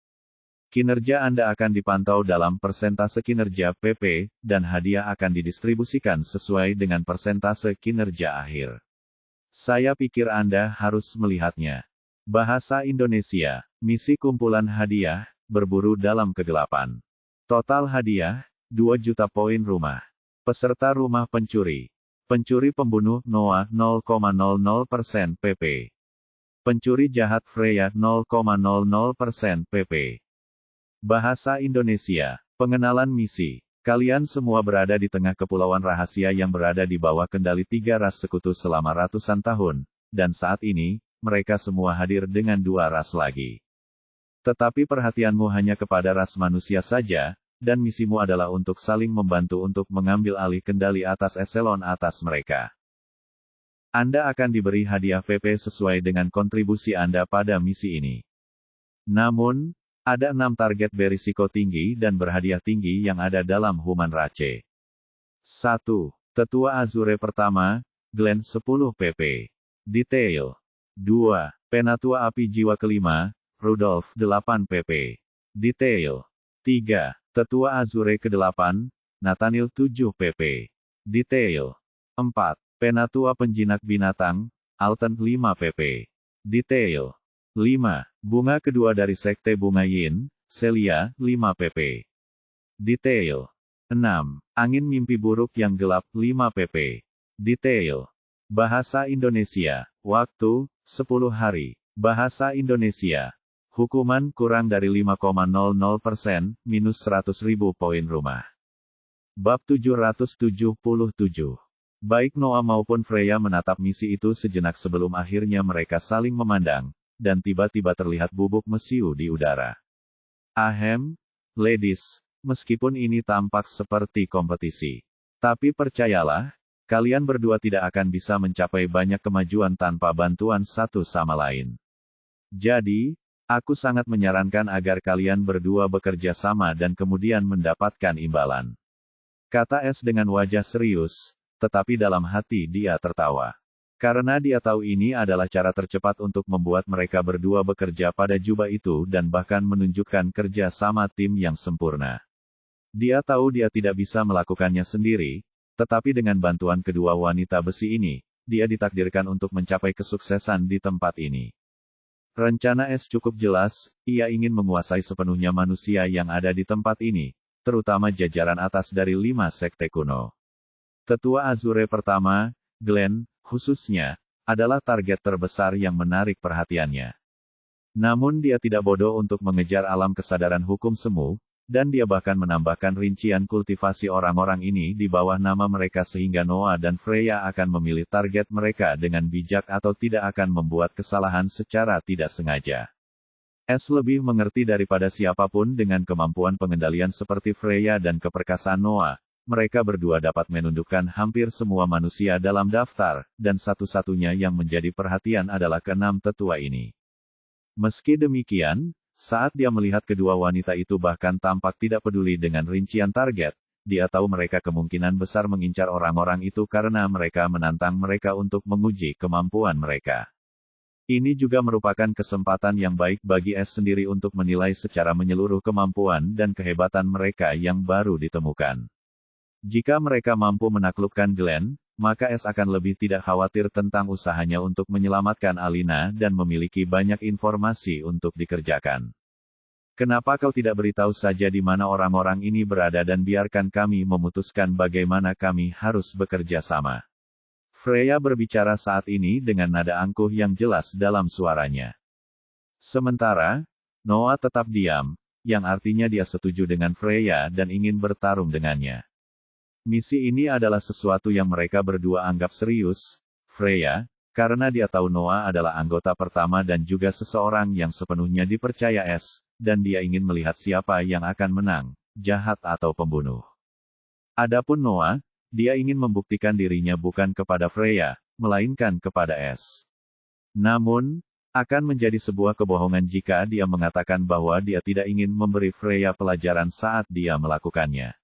Kinerja Anda akan dipantau dalam persentase kinerja PP, dan hadiah akan didistribusikan sesuai dengan persentase kinerja akhir. Saya pikir Anda harus melihatnya. Bahasa Indonesia, misi kumpulan hadiah, berburu dalam kegelapan. Total hadiah, 2 juta poin rumah. Peserta rumah pencuri. Pencuri pembunuh, Noah, 0,00% PP. Pencuri jahat Freya, 0,00% PP. Bahasa Indonesia. Pengenalan misi. Kalian semua berada di tengah kepulauan rahasia yang berada di bawah kendali 3 ras sekutu selama ratusan tahun, dan saat ini, mereka semua hadir dengan 2 ras lagi. Tetapi perhatianmu hanya kepada ras manusia saja, dan misimu adalah untuk saling membantu untuk mengambil alih kendali atas eselon atas mereka. Anda akan diberi hadiah PP sesuai dengan kontribusi Anda pada misi ini. Namun, ada 6 target berisiko tinggi dan berhadiah tinggi yang ada dalam Human Race. 1. Tetua Azure pertama, Glenn 10 pp. Detail. 2. Penatua Api Jiwa kelima, Rudolf 8 pp. Detail. 3. Tetua Azure ke-8, Nathaniel 7 pp. Detail. 4. Penatua Penjinak Binatang, Alton 5 pp. Detail. 5. Bunga kedua dari Sekte Bunga Yin, Celia 5 pp. Detail. 6. Angin Mimpi Buruk yang Gelap 5 pp. Detail. Bahasa Indonesia. Waktu, 10 hari. Bahasa Indonesia. Hukuman kurang dari 5,00%, minus 100.000 poin rumah. Bab 777. Baik Noah maupun Freya menatap misi itu sejenak sebelum akhirnya mereka saling memandang, dan tiba-tiba terlihat bubuk mesiu di udara. Ahem, ladies, meskipun ini tampak seperti kompetisi. Tapi percayalah, kalian berdua tidak akan bisa mencapai banyak kemajuan tanpa bantuan satu sama lain. Jadi, aku sangat menyarankan agar kalian berdua bekerja sama dan kemudian mendapatkan imbalan. Kata S dengan wajah serius, tetapi dalam hati dia tertawa. Karena dia tahu ini adalah cara tercepat untuk membuat mereka berdua bekerja pada jubah itu dan bahkan menunjukkan kerja sama tim yang sempurna. Dia tahu dia tidak bisa melakukannya sendiri, tetapi dengan bantuan kedua wanita besi ini, dia ditakdirkan untuk mencapai kesuksesan di tempat ini. Rencana S cukup jelas, ia ingin menguasai sepenuhnya manusia yang ada di tempat ini, terutama jajaran atas dari 5 sekte kuno. Tetua Azure pertama, Glenn, khususnya, adalah target terbesar yang menarik perhatiannya. Namun dia tidak bodoh untuk mengejar alam kesadaran hukum semu, dan dia bahkan menambahkan rincian kultivasi orang-orang ini di bawah nama mereka sehingga Noah dan Freya akan memilih target mereka dengan bijak atau tidak akan membuat kesalahan secara tidak sengaja. S lebih mengerti daripada siapapun dengan kemampuan pengendalian seperti Freya dan keperkasaan Noah. Mereka berdua dapat menundukkan hampir semua manusia dalam daftar, dan satu-satunya yang menjadi perhatian adalah ke-6 tetua ini. Meski demikian, saat dia melihat kedua wanita itu bahkan tampak tidak peduli dengan rincian target, dia tahu mereka kemungkinan besar mengincar orang-orang itu karena mereka menantang mereka untuk menguji kemampuan mereka. Ini juga merupakan kesempatan yang baik bagi S sendiri untuk menilai secara menyeluruh kemampuan dan kehebatan mereka yang baru ditemukan. Jika mereka mampu menaklukkan Glenn, maka S akan lebih tidak khawatir tentang usahanya untuk menyelamatkan Alina dan memiliki banyak informasi untuk dikerjakan. Kenapa kau tidak beritahu saja di mana orang-orang ini berada dan biarkan kami memutuskan bagaimana kami harus bekerja sama? Freya berbicara saat ini dengan nada angkuh yang jelas dalam suaranya. Sementara, Noah tetap diam, yang artinya dia setuju dengan Freya dan ingin bertarung dengannya. Misi ini adalah sesuatu yang mereka berdua anggap serius, Freya, karena dia tahu Noah adalah anggota pertama dan juga seseorang yang sepenuhnya dipercaya S, dan dia ingin melihat siapa yang akan menang, jahat atau pembunuh. Adapun Noah, dia ingin membuktikan dirinya bukan kepada Freya, melainkan kepada S. Namun, akan menjadi sebuah kebohongan jika dia mengatakan bahwa dia tidak ingin memberi Freya pelajaran saat dia melakukannya.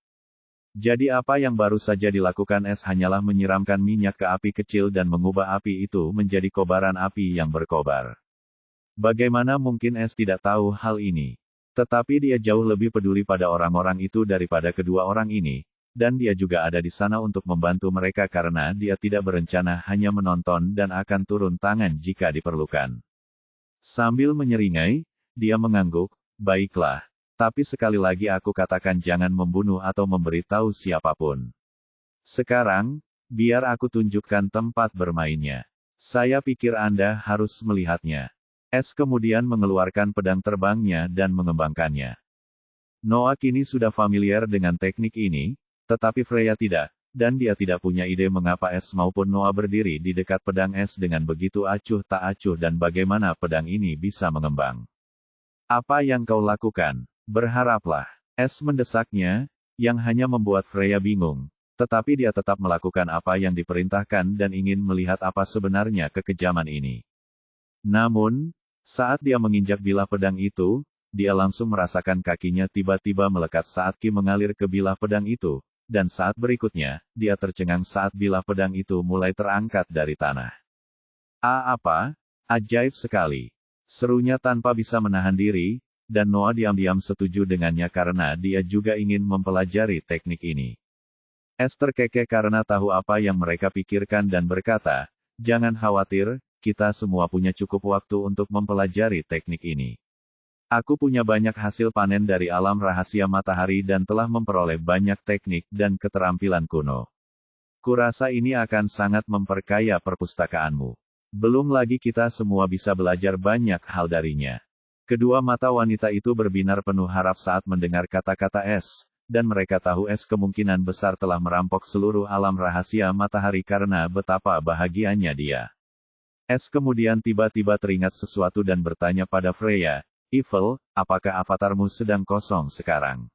Jadi apa yang baru saja dilakukan S hanyalah menyiramkan minyak ke api kecil dan mengubah api itu menjadi kobaran api yang berkobar. Bagaimana mungkin S tidak tahu hal ini? Tetapi dia jauh lebih peduli pada orang-orang itu daripada kedua orang ini, dan dia juga ada di sana untuk membantu mereka karena dia tidak berencana hanya menonton dan akan turun tangan jika diperlukan. Sambil menyeringai, dia mengangguk, baiklah. Tapi sekali lagi aku katakan jangan membunuh atau memberitahu siapapun. Sekarang, biar aku tunjukkan tempat bermainnya. Saya pikir Anda harus melihatnya. S kemudian mengeluarkan pedang terbangnya dan mengembangkannya. Noah kini sudah familiar dengan teknik ini, tetapi Freya tidak, dan dia tidak punya ide mengapa Es maupun Noah berdiri di dekat pedang Es dengan begitu acuh tak acuh dan bagaimana pedang ini bisa mengembang. Apa yang kau lakukan? Berharaplah. Es mendesaknya, yang hanya membuat Freya bingung. Tetapi dia tetap melakukan apa yang diperintahkan dan ingin melihat apa sebenarnya kekejaman ini. Namun, saat dia menginjak bilah pedang itu, dia langsung merasakan kakinya tiba-tiba melekat saat ki mengalir ke bilah pedang itu, dan saat berikutnya, dia tercengang saat bilah pedang itu mulai terangkat dari tanah. Apa? Ajaib sekali. Serunya tanpa bisa menahan diri, dan Noah diam-diam setuju dengannya karena dia juga ingin mempelajari teknik ini. Es terkekeh karena tahu apa yang mereka pikirkan dan berkata, "Jangan khawatir, kita semua punya cukup waktu untuk mempelajari teknik ini. Aku punya banyak hasil panen dari alam rahasia matahari dan telah memperoleh banyak teknik dan keterampilan kuno. Kurasa ini akan sangat memperkaya perpustakaanmu. Belum lagi kita semua bisa belajar banyak hal darinya." Kedua mata wanita itu berbinar penuh harap saat mendengar kata-kata Es, dan mereka tahu Es kemungkinan besar telah merampok seluruh alam rahasia matahari karena betapa bahagianya dia. Es kemudian tiba-tiba teringat sesuatu dan bertanya pada Freya, "Eiffel, apakah avatarmu sedang kosong sekarang?"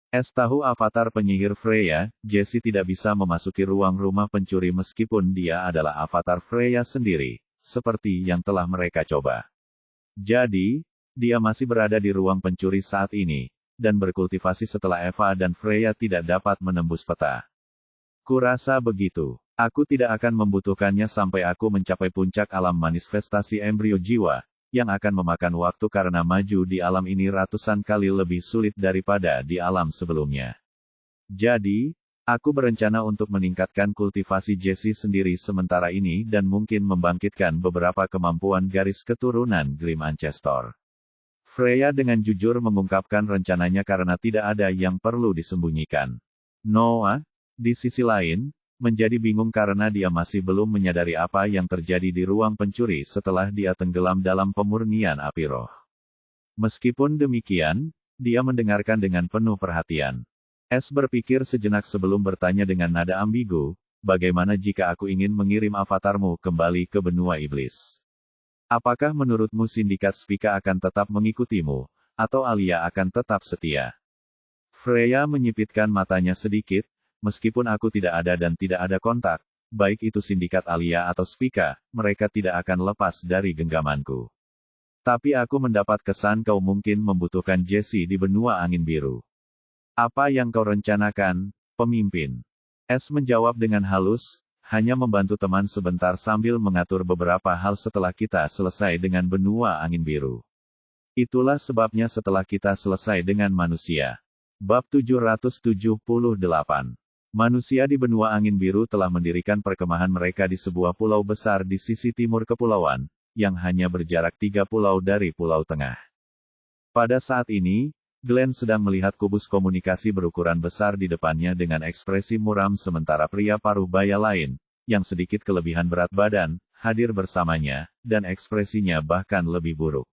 Es tahu avatar penyihir Freya, Jessie tidak bisa memasuki ruang rumah pencuri meskipun dia adalah avatar Freya sendiri, seperti yang telah mereka coba. Jadi, dia masih berada di ruang pencuri saat ini, dan berkultivasi setelah Eva dan Freya tidak dapat menembus peta. Kurasa begitu. Aku tidak akan membutuhkannya sampai aku mencapai puncak alam manifestasi embrio jiwa, yang akan memakan waktu karena maju di alam ini ratusan kali lebih sulit daripada di alam sebelumnya. Jadi, aku berencana untuk meningkatkan kultivasi Jessie sendiri sementara ini dan mungkin membangkitkan beberapa kemampuan garis keturunan Grim Ancestor. Freya dengan jujur mengungkapkan rencananya karena tidak ada yang perlu disembunyikan. Noah, di sisi lain, menjadi bingung karena dia masih belum menyadari apa yang terjadi di ruang pencuri setelah dia tenggelam dalam pemurnian api roh. Meskipun demikian, dia mendengarkan dengan penuh perhatian. Es berpikir sejenak sebelum bertanya dengan nada ambigu, "Bagaimana jika aku ingin mengirim avatarmu kembali ke benua iblis? Apakah menurutmu sindikat Spica akan tetap mengikutimu, atau Alia akan tetap setia?" Freya menyipitkan matanya sedikit, "Meskipun aku tidak ada dan tidak ada kontak, baik itu sindikat Alia atau Spica, mereka tidak akan lepas dari genggamanku. Tapi aku mendapat kesan kau mungkin membutuhkan Jessie di benua angin biru. Apa yang kau rencanakan, pemimpin?" Es menjawab dengan halus, "Hanya membantu teman sebentar sambil mengatur beberapa hal setelah kita selesai dengan benua angin biru. Itulah sebabnya setelah kita selesai dengan manusia." Bab 778. Manusia di benua angin biru telah mendirikan perkemahan mereka di sebuah pulau besar di sisi timur kepulauan, yang hanya berjarak 3 pulau dari pulau tengah. Pada saat ini, Glenn sedang melihat kubus komunikasi berukuran besar di depannya dengan ekspresi muram sementara pria paruh baya lain, yang sedikit kelebihan berat badan, hadir bersamanya, dan ekspresinya bahkan lebih buruk.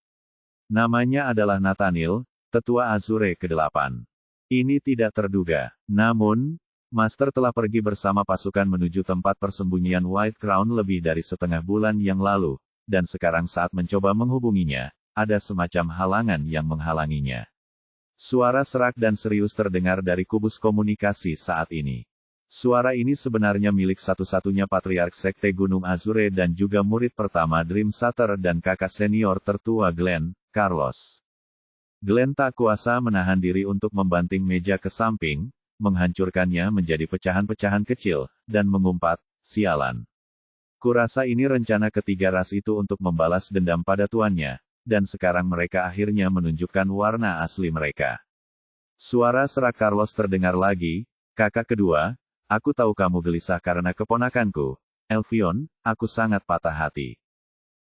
Namanya adalah Nathaniel, tetua Azure ke-8. Ini tidak terduga. Namun, Master telah pergi bersama pasukan menuju tempat persembunyian White Crown lebih dari setengah bulan yang lalu, dan sekarang saat mencoba menghubunginya, ada semacam halangan yang menghalanginya. Suara serak dan serius terdengar dari kubus komunikasi saat ini. Suara ini sebenarnya milik satu-satunya patriark sekte Gunung Azure dan juga murid pertama Dream Sater dan kakak senior tertua Glenn, Carlos. Glenn tak kuasa menahan diri untuk membanting meja ke samping, menghancurkannya menjadi pecahan-pecahan kecil, dan mengumpat, "Sialan. Kurasa ini rencana ketiga ras itu untuk membalas dendam pada tuannya, dan sekarang mereka akhirnya menunjukkan warna asli mereka." Suara serak Carlos terdengar lagi, "Kakak kedua, aku tahu kamu gelisah karena keponakanku, Elvion, aku sangat patah hati.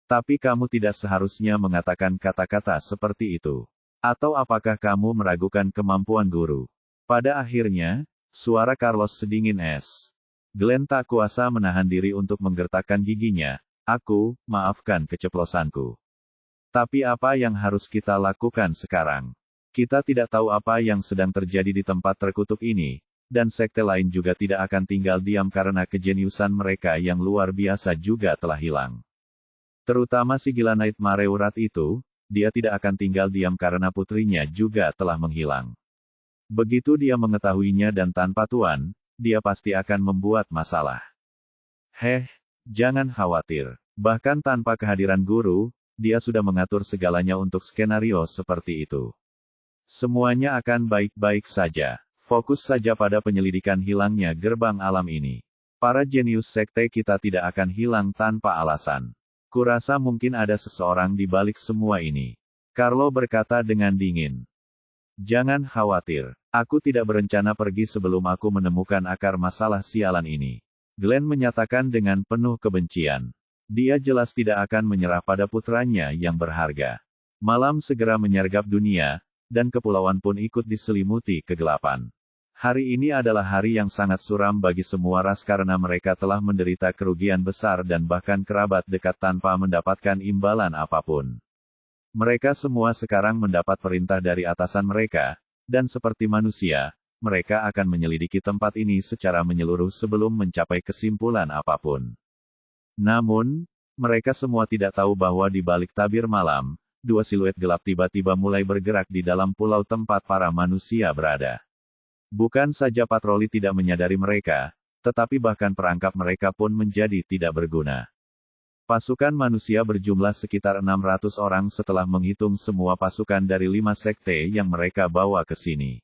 Tapi kamu tidak seharusnya mengatakan kata-kata seperti itu. Atau apakah kamu meragukan kemampuan guru?" Pada akhirnya, suara Carlos sedingin es. Glenn tak kuasa menahan diri untuk menggertakkan giginya. Maafkan keceplosanku. Tapi apa yang harus kita lakukan sekarang? Kita tidak tahu apa yang sedang terjadi di tempat terkutuk ini, dan sekte lain juga tidak akan tinggal diam karena kejeniusan mereka yang luar biasa juga telah hilang. Terutama si gila Night Mareurat itu, dia tidak akan tinggal diam karena putrinya juga telah menghilang. Begitu dia mengetahuinya dan tanpa tuan, dia pasti akan membuat masalah. Jangan khawatir. Bahkan tanpa kehadiran guru, dia sudah mengatur segalanya untuk skenario seperti itu. Semuanya akan baik-baik saja. Fokus saja pada penyelidikan hilangnya gerbang alam ini. Para jenius sekte kita tidak akan hilang tanpa alasan. Kurasa mungkin ada seseorang di balik semua ini. Carlo berkata dengan dingin. Jangan khawatir. Aku tidak berencana pergi sebelum aku menemukan akar masalah sialan ini. Glenn menyatakan dengan penuh kebencian. Dia jelas tidak akan menyerah pada putranya yang berharga. Malam segera menyergap dunia, dan kepulauan pun ikut diselimuti kegelapan. Hari ini adalah hari yang sangat suram bagi semua ras karena mereka telah menderita kerugian besar dan bahkan kerabat dekat tanpa mendapatkan imbalan apapun. Mereka semua sekarang mendapat perintah dari atasan mereka, dan seperti manusia, mereka akan menyelidiki tempat ini secara menyeluruh sebelum mencapai kesimpulan apapun. Namun, mereka semua tidak tahu bahwa di balik tabir malam, dua siluet gelap tiba-tiba mulai bergerak di dalam pulau tempat para manusia berada. Bukan saja patroli tidak menyadari mereka, tetapi bahkan perangkap mereka pun menjadi tidak berguna. Pasukan manusia berjumlah sekitar 600 orang setelah menghitung semua pasukan dari 5 sekte yang mereka bawa ke sini.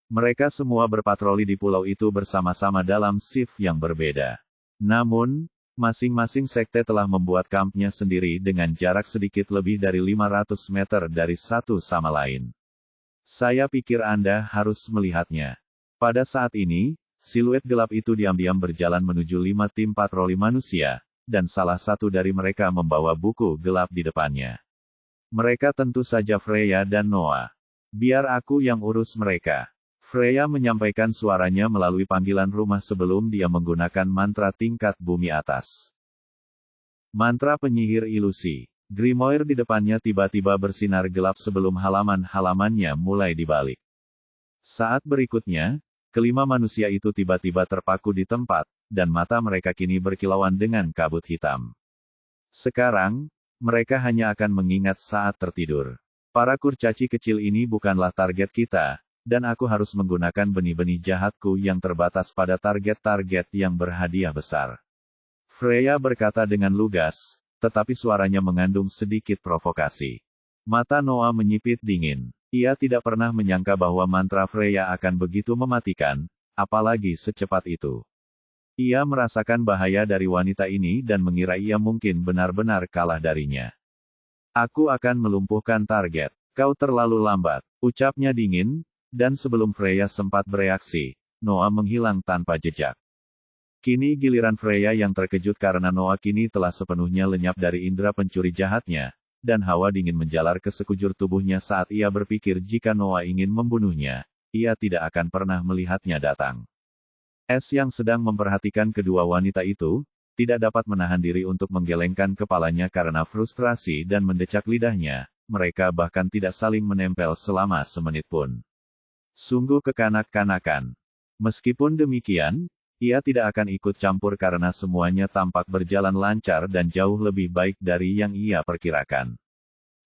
Mereka semua berpatroli di pulau itu bersama-sama dalam shift yang berbeda. Namun, masing-masing sekte telah membuat kampnya sendiri dengan jarak sedikit lebih dari 500 meter dari satu sama lain. Saya pikir Anda harus melihatnya. Pada saat ini, siluet gelap itu diam-diam berjalan menuju 5 tim patroli manusia, dan salah satu dari mereka membawa buku gelap di depannya. Mereka tentu saja Freya dan Noah. Biar aku yang urus mereka. Freya menyampaikan suaranya melalui panggilan rumah sebelum dia menggunakan mantra tingkat bumi atas. Mantra penyihir ilusi. Grimoire di depannya tiba-tiba bersinar gelap sebelum halaman-halamannya mulai dibalik. Saat berikutnya, kelima manusia itu tiba-tiba terpaku di tempat, dan mata mereka kini berkilauan dengan kabut hitam. Sekarang, mereka hanya akan mengingat saat tertidur. Para kurcaci kecil ini bukanlah target kita, dan aku harus menggunakan benih-benih jahatku yang terbatas pada target-target yang berhadiah besar. Freya berkata dengan lugas, tetapi suaranya mengandung sedikit provokasi. Mata Noah menyipit dingin. Ia tidak pernah menyangka bahwa mantra Freya akan begitu mematikan, apalagi secepat itu. Ia merasakan bahaya dari wanita ini dan mengira ia mungkin benar-benar kalah darinya. Aku akan melumpuhkan target. Kau terlalu lambat, ucapnya dingin, dan sebelum Freya sempat bereaksi, Noah menghilang tanpa jejak. Kini giliran Freya yang terkejut karena Noah kini telah sepenuhnya lenyap dari indera pencuri jahatnya, dan hawa dingin menjalar ke sekujur tubuhnya saat ia berpikir jika Noah ingin membunuhnya, ia tidak akan pernah melihatnya datang. Es yang sedang memperhatikan kedua wanita itu, tidak dapat menahan diri untuk menggelengkan kepalanya karena frustrasi dan mendecak lidahnya, mereka bahkan tidak saling menempel selama semenit pun. Sungguh kekanak-kanakan. Meskipun demikian, ia tidak akan ikut campur karena semuanya tampak berjalan lancar dan jauh lebih baik dari yang ia perkirakan.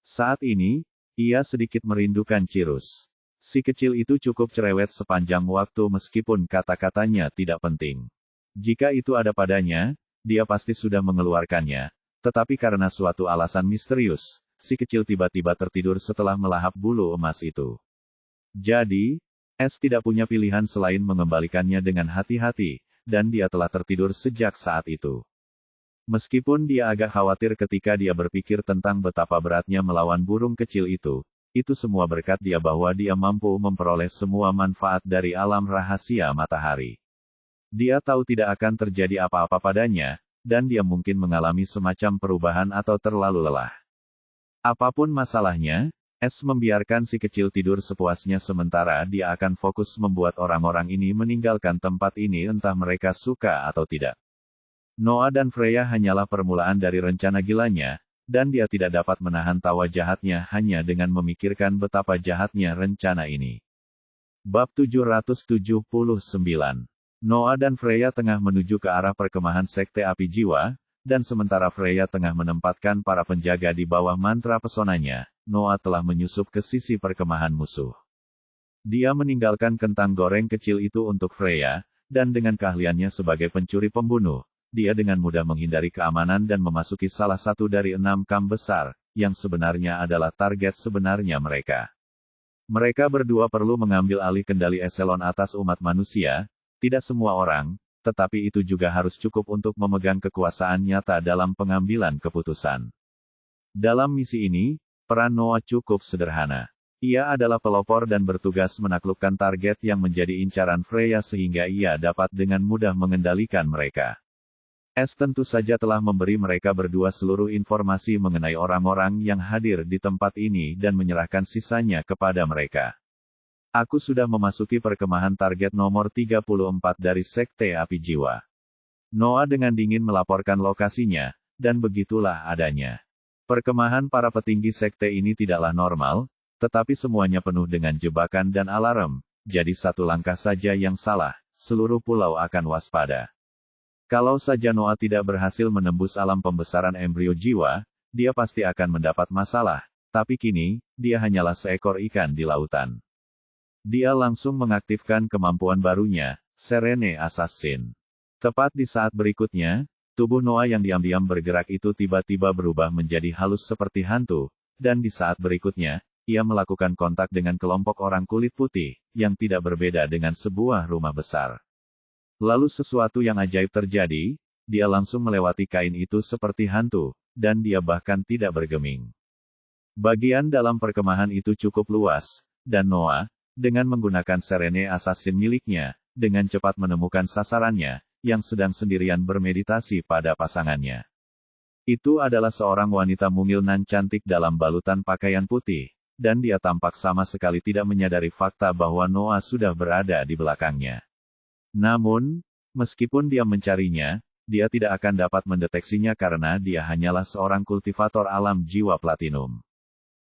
Saat ini, ia sedikit merindukan Cirus. Si kecil itu cukup cerewet sepanjang waktu meskipun kata-katanya tidak penting. Jika itu ada padanya, dia pasti sudah mengeluarkannya, tetapi karena suatu alasan misterius, si kecil tiba-tiba tertidur setelah melahap bulu emas itu. Jadi, Es tidak punya pilihan selain mengembalikannya dengan hati-hati, dan dia telah tertidur sejak saat itu. Meskipun dia agak khawatir ketika dia berpikir tentang betapa beratnya melawan burung kecil itu semua berkat dia bahwa dia mampu memperoleh semua manfaat dari alam rahasia matahari. Dia tahu tidak akan terjadi apa-apa padanya, dan dia mungkin mengalami semacam perubahan atau terlalu lelah. Apapun masalahnya, Es membiarkan si kecil tidur sepuasnya sementara dia akan fokus membuat orang-orang ini meninggalkan tempat ini entah mereka suka atau tidak. Noah dan Freya hanyalah permulaan dari rencana gilanya, dan dia tidak dapat menahan tawa jahatnya hanya dengan memikirkan betapa jahatnya rencana ini. Bab 779. Noah dan Freya tengah menuju ke arah perkemahan Sekte Api Jiwa, dan sementara Freya tengah menempatkan para penjaga di bawah mantra pesonanya, Noah telah menyusup ke sisi perkemahan musuh. Dia meninggalkan kentang goreng kecil itu untuk Freya, dan dengan keahliannya sebagai pencuri pembunuh, dia dengan mudah menghindari keamanan dan memasuki salah satu dari 6 kamp besar, yang sebenarnya adalah target sebenarnya mereka. Mereka berdua perlu mengambil alih kendali eselon atas umat manusia, tidak semua orang, tetapi itu juga harus cukup untuk memegang kekuasaan nyata dalam pengambilan keputusan. Dalam misi ini, peran Noah cukup sederhana. Ia adalah pelopor dan bertugas menaklukkan target yang menjadi incaran Freya sehingga ia dapat dengan mudah mengendalikan mereka. Tentu saja telah memberi mereka berdua seluruh informasi mengenai orang-orang yang hadir di tempat ini dan menyerahkan sisanya kepada mereka. Aku sudah memasuki perkemahan target nomor 34 dari Sekte Api Jiwa. Noah dengan dingin melaporkan lokasinya, dan begitulah adanya. Perkemahan para petinggi sekte ini tidaklah normal, tetapi semuanya penuh dengan jebakan dan alarm, jadi satu langkah saja yang salah, seluruh pulau akan waspada. Kalau saja Noah tidak berhasil menembus alam pembesaran embrio jiwa, dia pasti akan mendapat masalah, tapi kini, dia hanyalah seekor ikan di lautan. Dia langsung mengaktifkan kemampuan barunya, Serene Assassin. Tepat di saat berikutnya, tubuh Noah yang diam-diam bergerak itu tiba-tiba berubah menjadi halus seperti hantu, dan di saat berikutnya, ia melakukan kontak dengan kelompok orang kulit putih, yang tidak berbeda dengan sebuah rumah besar. Lalu sesuatu yang ajaib terjadi, dia langsung melewati kain itu seperti hantu, dan dia bahkan tidak bergeming. Bagian dalam perkemahan itu cukup luas, dan Noah, dengan menggunakan Serene Assassin miliknya, dengan cepat menemukan sasarannya, yang sedang sendirian bermeditasi pada pasangannya. Itu adalah seorang wanita mungil nan cantik dalam balutan pakaian putih, dan dia tampak sama sekali tidak menyadari fakta bahwa Noah sudah berada di belakangnya. Namun, meskipun dia mencarinya, dia tidak akan dapat mendeteksinya karena dia hanyalah seorang kultivator alam jiwa platinum.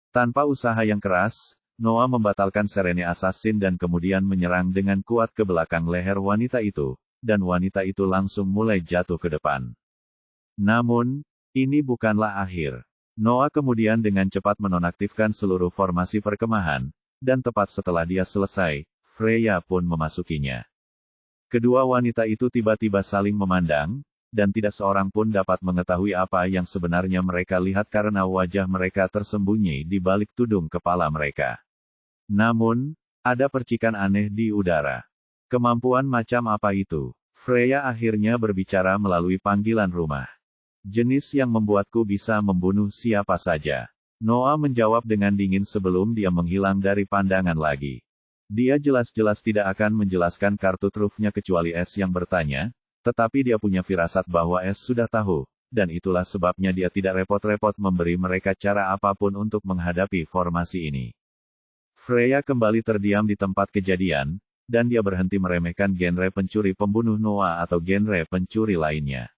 Tanpa usaha yang keras, Noah membatalkan Serene Assassin dan kemudian menyerang dengan kuat ke belakang leher wanita itu, dan wanita itu langsung mulai jatuh ke depan. Namun, ini bukanlah akhir. Noah kemudian dengan cepat menonaktifkan seluruh formasi perkemahan, dan tepat setelah dia selesai, Freya pun memasukinya. Kedua wanita itu tiba-tiba saling memandang, dan tidak seorang pun dapat mengetahui apa yang sebenarnya mereka lihat karena wajah mereka tersembunyi di balik tudung kepala mereka. Namun, ada percikan aneh di udara. Kemampuan macam apa itu? Freya akhirnya berbicara melalui panggilan rumah. Jenis yang membuatku bisa membunuh siapa saja. Noah menjawab dengan dingin sebelum dia menghilang dari pandangan lagi. Dia jelas-jelas tidak akan menjelaskan kartu trufnya kecuali S yang bertanya, tetapi dia punya firasat bahwa S sudah tahu, dan itulah sebabnya dia tidak repot-repot memberi mereka cara apapun untuk menghadapi formasi ini. Freya kembali terdiam di tempat kejadian, dan dia berhenti meremehkan genre pencuri pembunuh Noah atau genre pencuri lainnya.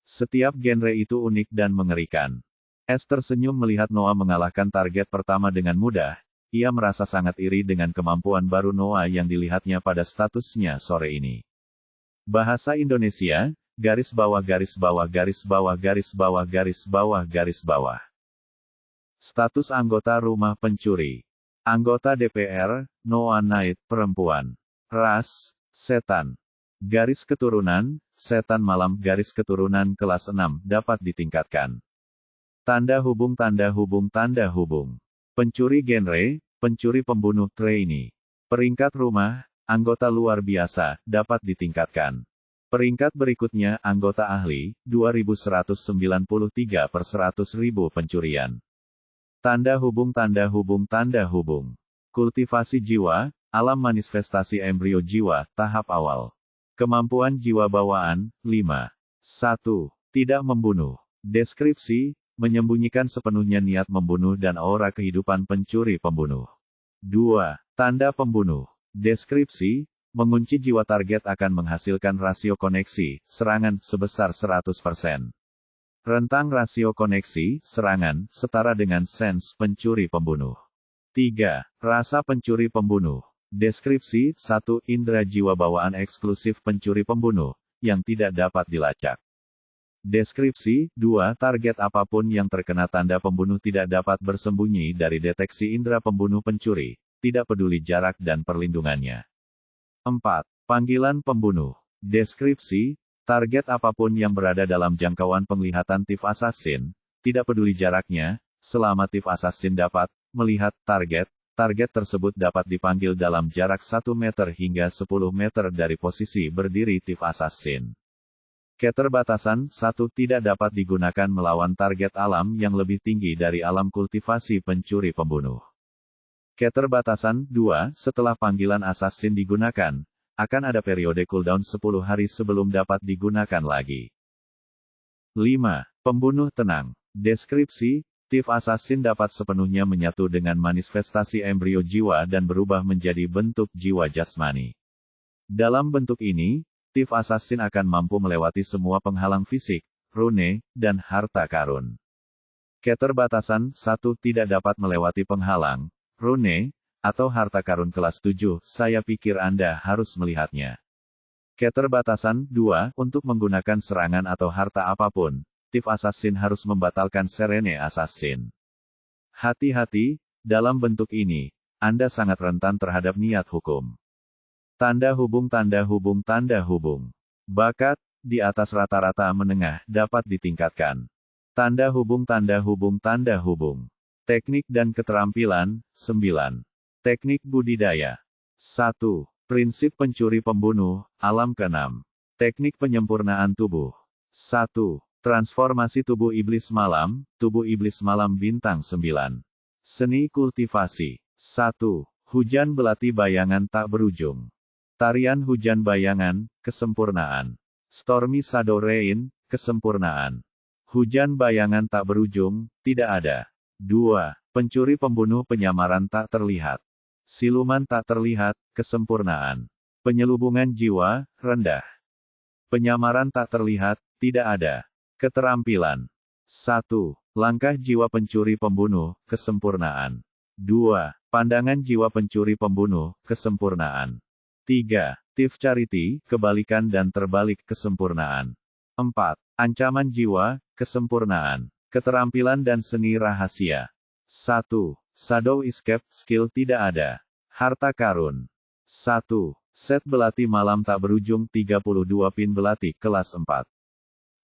Setiap genre itu unik dan mengerikan. S tersenyum melihat Noah mengalahkan target pertama dengan mudah. Ia merasa sangat iri dengan kemampuan baru Noah yang dilihatnya pada statusnya sore ini. Bahasa Indonesia, garis bawah garis bawah garis bawah garis bawah garis bawah garis bawah. Status anggota rumah pencuri. Anggota DPR, Noah Knight, perempuan. Ras, setan. Garis keturunan, setan malam garis keturunan kelas 6 dapat ditingkatkan. Tanda hubung tanda hubung tanda hubung. Pencuri genre, pencuri pembunuh trainee. Peringkat rumah, anggota luar biasa, dapat ditingkatkan. Peringkat berikutnya, anggota ahli, 2193 per 100.000 pencurian. Tanda hubung tanda hubung tanda hubung. Kultivasi jiwa, alam manifestasi embrio jiwa, tahap awal. Kemampuan jiwa bawaan, 5. 1. Tidak membunuh. Deskripsi, menyembunyikan sepenuhnya niat membunuh dan aura kehidupan pencuri pembunuh. 2. Tanda pembunuh. Deskripsi, mengunci jiwa target akan menghasilkan rasio koneksi, serangan, sebesar 100%. Rentang rasio koneksi, serangan, setara dengan sense pencuri pembunuh. 3. Rasa pencuri pembunuh. Deskripsi 1. Indra jiwa bawaan eksklusif pencuri pembunuh, yang tidak dapat dilacak. Deskripsi 2. Target apapun yang terkena tanda pembunuh tidak dapat bersembunyi dari deteksi indera pembunuh pencuri, tidak peduli jarak dan perlindungannya. 4. Panggilan pembunuh. Deskripsi, target apapun yang berada dalam jangkauan penglihatan Thief Assassin, tidak peduli jaraknya, selama Thief Assassin dapat melihat target, target tersebut dapat dipanggil dalam jarak 1 meter hingga 10 meter dari posisi berdiri Thief Assassin. Keterbatasan 1. Tidak dapat digunakan melawan target alam yang lebih tinggi dari alam kultivasi pencuri pembunuh. Keterbatasan 2. Setelah panggilan assassin digunakan, akan ada periode cooldown 10 hari sebelum dapat digunakan lagi. 5. Pembunuh tenang. Deskripsi, Thief Assassin dapat sepenuhnya menyatu dengan manifestasi embrio jiwa dan berubah menjadi bentuk jiwa jasmani. Dalam bentuk ini, Thief Assassin akan mampu melewati semua penghalang fisik, rune, dan harta karun. Keterbatasan 1. Tidak dapat melewati penghalang, rune, atau harta karun kelas 7, saya pikir Anda harus melihatnya. Keterbatasan 2. Untuk menggunakan serangan atau harta apapun, Thief Assassin harus membatalkan Serene Assassin. Hati-hati, dalam bentuk ini, Anda sangat rentan terhadap niat hukum. Tanda hubung tanda hubung tanda hubung. Bakat, di atas rata-rata menengah, dapat ditingkatkan. Tanda hubung tanda hubung tanda hubung. Teknik dan keterampilan, 9. Teknik budidaya. 1. Prinsip pencuri pembunuh, alam ke-6. Teknik penyempurnaan tubuh. 1. Transformasi tubuh iblis malam bintang 9. Seni kultivasi. 1. Hujan belati bayangan tak berujung. Tarian hujan bayangan, kesempurnaan. Stormy Shadow Rain, kesempurnaan. Hujan bayangan tak berujung, tidak ada. 2. Pencuri pembunuh penyamaran tak terlihat. Siluman tak terlihat, kesempurnaan. Penyelubungan jiwa, rendah. Penyamaran tak terlihat, tidak ada. Keterampilan. 1. Langkah jiwa pencuri pembunuh, kesempurnaan. 2. Pandangan jiwa pencuri pembunuh, kesempurnaan. 3. Thief Charity, kebalikan dan terbalik, kesempurnaan. 4. Ancaman jiwa, kesempurnaan. Keterampilan dan seni rahasia. 1. Shadow Escape, skill tidak ada. Harta karun. 1. Set belati malam tak berujung 32 pin belati, kelas 4.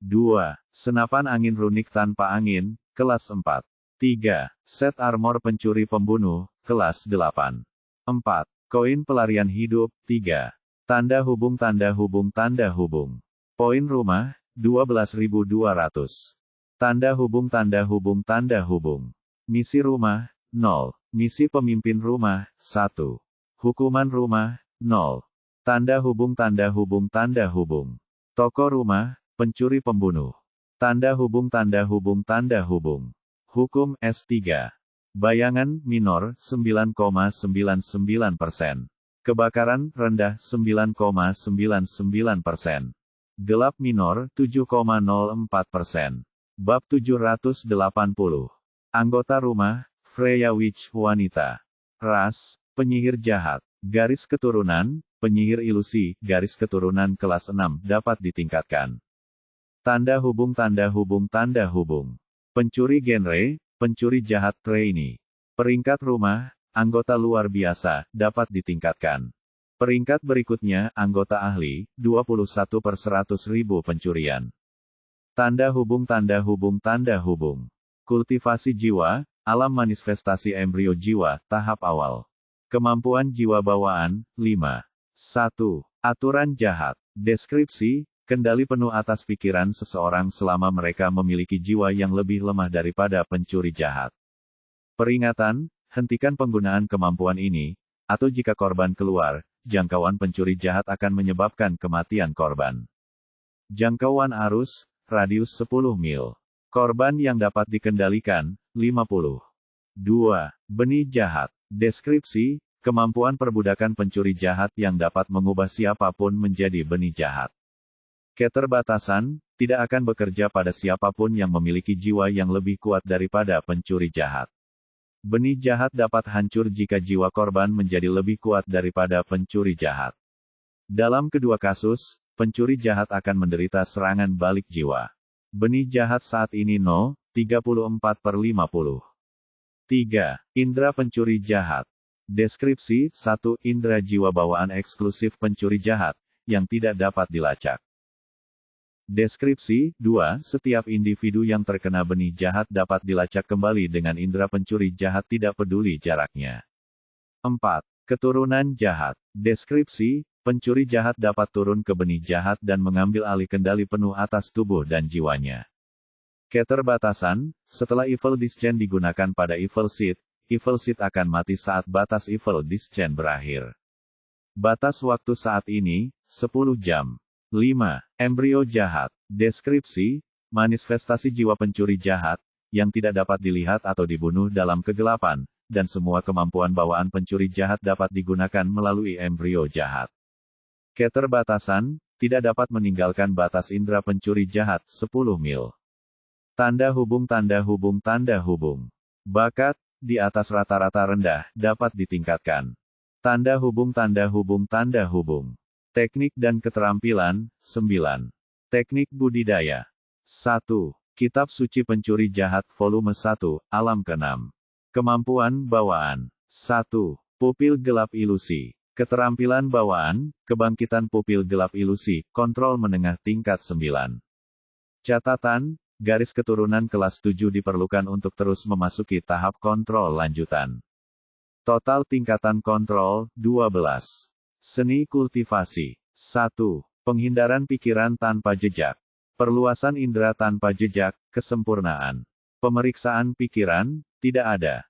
2. Senapan angin runik tanpa angin, kelas 4. 3. Set armor pencuri pembunuh, kelas 8. 4. Koin pelarian hidup, 3. Tanda hubung tanda hubung tanda hubung. Poin rumah, 12.200. Tanda hubung tanda hubung tanda hubung. Misi rumah, 0. Misi pemimpin rumah, 1. Hukuman rumah, 0. Tanda hubung tanda hubung tanda hubung. Toko rumah, pencuri pembunuh. Tanda hubung tanda hubung tanda hubung. Hukum S3. Bayangan, minor, 9,99%. Kebakaran, rendah, 9,99%. Gelap minor, 7,04%. Bab 780. Anggota rumah, Freya Witch, wanita. Ras, penyihir jahat. Garis keturunan, penyihir ilusi, garis keturunan kelas 6, dapat ditingkatkan. Tanda hubung tanda hubung tanda hubung. Pencuri genre, pencuri jahat trainee. Peringkat rumah, anggota luar biasa, dapat ditingkatkan. Peringkat berikutnya, anggota ahli, 21/100.000 pencurian. Tanda hubung tanda hubung tanda hubung. Kultivasi jiwa, alam manifestasi embrio jiwa, tahap awal. Kemampuan jiwa bawaan, 5. 1. Aturan jahat. Deskripsi, kendali penuh atas pikiran seseorang selama mereka memiliki jiwa yang lebih lemah daripada pencuri jahat. Peringatan, hentikan penggunaan kemampuan ini, atau jika korban keluar, jangkauan pencuri jahat akan menyebabkan kematian korban. Jangkauan arus, radius 10 mil. Korban yang dapat dikendalikan, 50. 2. Benih jahat. Deskripsi, kemampuan perbudakan pencuri jahat yang dapat mengubah siapapun menjadi benih jahat. Keterbatasan, tidak akan bekerja pada siapapun yang memiliki jiwa yang lebih kuat daripada pencuri jahat. Benih jahat dapat hancur jika jiwa korban menjadi lebih kuat daripada pencuri jahat. Dalam kedua kasus, pencuri jahat akan menderita serangan balik jiwa. Benih jahat saat ini No. 34/50. 3. Indra pencuri jahat. Deskripsi 1. Indra jiwa bawaan eksklusif pencuri jahat, yang tidak dapat dilacak. Deskripsi 2. Setiap individu yang terkena benih jahat dapat dilacak kembali dengan indera pencuri jahat tidak peduli jaraknya. 4. Keturunan jahat. Deskripsi, pencuri jahat dapat turun ke benih jahat dan mengambil alih kendali penuh atas tubuh dan jiwanya. Keterbatasan, setelah Evil Discent digunakan pada Evil Seed akan mati saat batas Evil Discent berakhir. Batas waktu saat ini, 10 jam. 5. Embrio jahat. Deskripsi, manifestasi jiwa pencuri jahat, yang tidak dapat dilihat atau dibunuh dalam kegelapan, dan semua kemampuan bawaan pencuri jahat dapat digunakan melalui embrio jahat. Keterbatasan, tidak dapat meninggalkan batas indera pencuri jahat, 10 mil. Tanda hubung. Bakat, di atas rata-rata rendah, dapat ditingkatkan. Tanda hubung. Teknik dan keterampilan, 9. Teknik budidaya. 1. Kitab Suci Pencuri Jahat Volume 1, Alam ke-6. Kemampuan bawaan. 1. Pupil gelap ilusi. Keterampilan bawaan, kebangkitan pupil gelap ilusi, kontrol menengah tingkat 9. Catatan, garis keturunan kelas 7 diperlukan untuk terus memasuki tahap kontrol lanjutan. Total tingkatan kontrol, 12. Seni kultivasi. 1. Penghindaran pikiran tanpa jejak. Perluasan indera tanpa jejak, kesempurnaan. Pemeriksaan pikiran, tidak ada.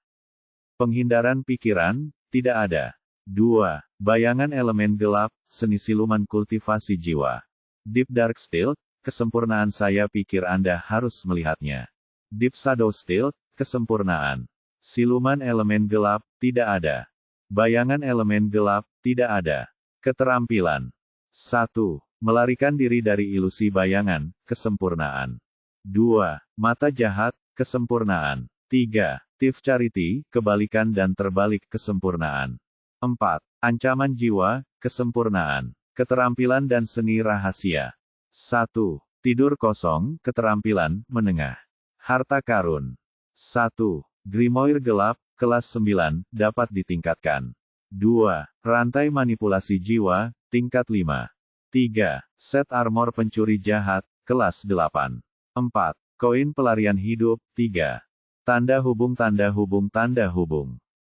Penghindaran pikiran, tidak ada. 2. Bayangan elemen gelap, seni siluman kultivasi jiwa. Deep Dark Still, kesempurnaan saya pikir Anda harus melihatnya. Deep Shadow Still, kesempurnaan. Siluman elemen gelap, tidak ada. Bayangan elemen gelap, tidak ada. Keterampilan. 1. Melarikan diri dari ilusi bayangan, kesempurnaan. 2. Mata jahat, kesempurnaan. 3. Thief Charity, kebalikan dan terbalik, kesempurnaan. 4. Ancaman jiwa, kesempurnaan. Keterampilan dan seni rahasia. 1. Tidur kosong, keterampilan, menengah. Harta karun. 1. Grimoire gelap, kelas 9, dapat ditingkatkan. 2. Rantai manipulasi jiwa, tingkat 5. 3. Set armor pencuri jahat, kelas 8. 4. Koin pelarian hidup, 3. Tanda hubung.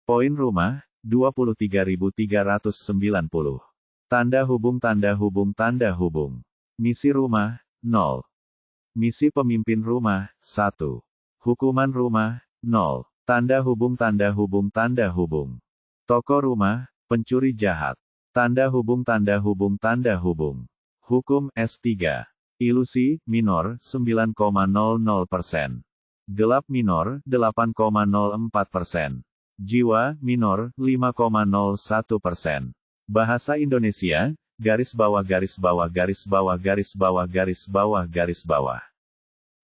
Poin rumah, 23.390. Tanda hubung. Misi rumah, 0. Misi pemimpin rumah, 1. Hukuman rumah, 0. Tanda hubung. Toko rumah, pencuri jahat. Tanda hubung. Hukum S3. Ilusi, minor, 9,00%. Gelap minor, 8,04%. Jiwa, minor, 5,01%. Bahasa Indonesia, garis bawah.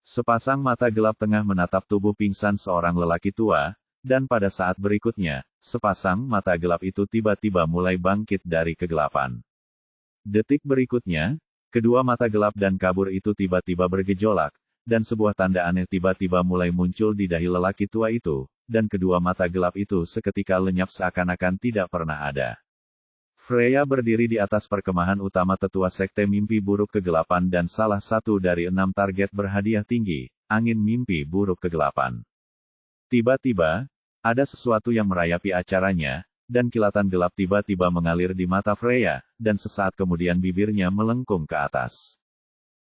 Sepasang mata gelap tengah menatap tubuh pingsan seorang lelaki tua, dan pada saat berikutnya, sepasang mata gelap itu tiba-tiba mulai bangkit dari kegelapan. Detik berikutnya, kedua mata gelap dan kabur itu tiba-tiba bergejolak, dan sebuah tanda aneh tiba-tiba mulai muncul di dahi lelaki tua itu, dan kedua mata gelap itu seketika lenyap seakan-akan tidak pernah ada. Freya berdiri di atas perkemahan utama tetua sekte mimpi buruk kegelapan dan salah satu dari 6 target berhadiah tinggi, angin mimpi buruk kegelapan. Tiba-tiba, ada sesuatu yang merayapi acaranya, dan kilatan gelap tiba-tiba mengalir di mata Freya, dan sesaat kemudian bibirnya melengkung ke atas.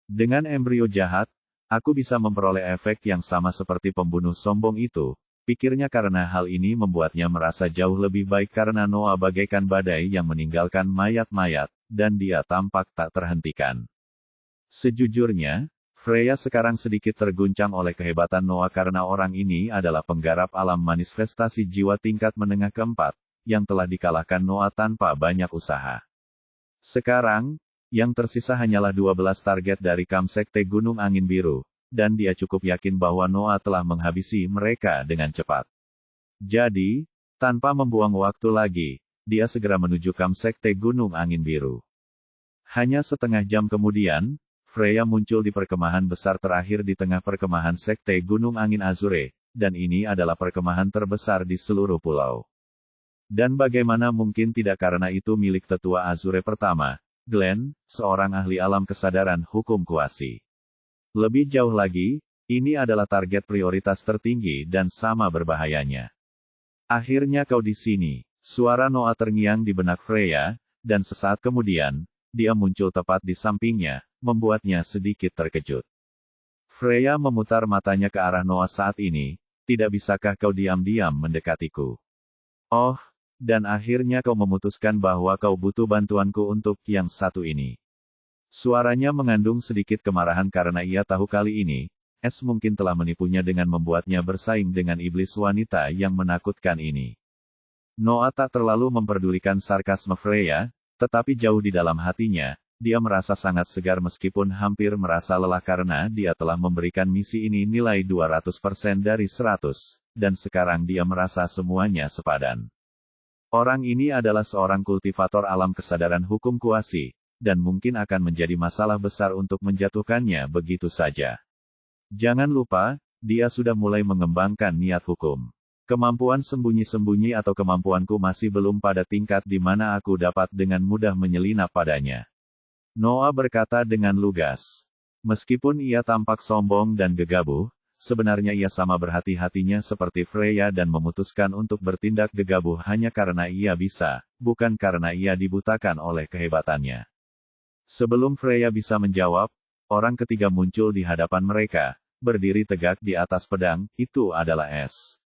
Dengan embrio jahat, aku bisa memperoleh efek yang sama seperti pembunuh sombong itu, pikirnya karena hal ini membuatnya merasa jauh lebih baik karena Noah bagaikan badai yang meninggalkan mayat-mayat, dan dia tampak tak terhentikan. Sejujurnya, Freya sekarang sedikit terguncang oleh kehebatan Noah karena orang ini adalah penggarap alam manifestasi jiwa tingkat menengah keempat, yang telah dikalahkan Noah tanpa banyak usaha. Sekarang, yang tersisa hanyalah 12 target dari Kam Sekte Gunung Angin Biru, dan dia cukup yakin bahwa Noah telah menghabisi mereka dengan cepat. Jadi, tanpa membuang waktu lagi, dia segera menuju kamp sekte Gunung Angin Biru. Hanya setengah jam kemudian, Freya muncul di perkemahan besar terakhir di tengah perkemahan sekte Gunung Angin Azure, dan ini adalah perkemahan terbesar di seluruh pulau. Dan bagaimana mungkin tidak karena itu milik tetua Azure pertama, Glenn, seorang ahli alam kesadaran hukum kuasi. Lebih jauh lagi, ini adalah target prioritas tertinggi dan sama berbahayanya. Akhirnya kau di sini, suara Noah terngiang di benak Freya, dan sesaat kemudian, dia muncul tepat di sampingnya, membuatnya sedikit terkejut. Freya memutar matanya ke arah Noah saat ini, tidak bisakah kau diam-diam mendekatiku? Oh, dan akhirnya kau memutuskan bahwa kau butuh bantuanku untuk yang satu ini. Suaranya mengandung sedikit kemarahan karena ia tahu kali ini, Es mungkin telah menipunya dengan membuatnya bersaing dengan iblis wanita yang menakutkan ini. Noah tak terlalu memperdulikan sarkasme Freya, tetapi jauh di dalam hatinya, dia merasa sangat segar meskipun hampir merasa lelah karena dia telah memberikan misi ini nilai 200% dari 100, dan sekarang dia merasa semuanya sepadan. Orang ini adalah seorang kultivator alam kesadaran hukum kuasi, dan mungkin akan menjadi masalah besar untuk menjatuhkannya begitu saja. Jangan lupa, dia sudah mulai mengembangkan niat hukum. Kemampuan sembunyi-sembunyi atau kemampuanku masih belum pada tingkat di mana aku dapat dengan mudah menyelinap padanya. Noah berkata dengan lugas. Meskipun ia tampak sombong dan gegabah, sebenarnya ia sama berhati-hatinya seperti Freya dan memutuskan untuk bertindak gegabah hanya karena ia bisa, bukan karena ia dibutakan oleh kehebatannya. Sebelum Freya bisa menjawab, orang ketiga muncul di hadapan mereka. Berdiri tegak di atas pedang, itu adalah Es.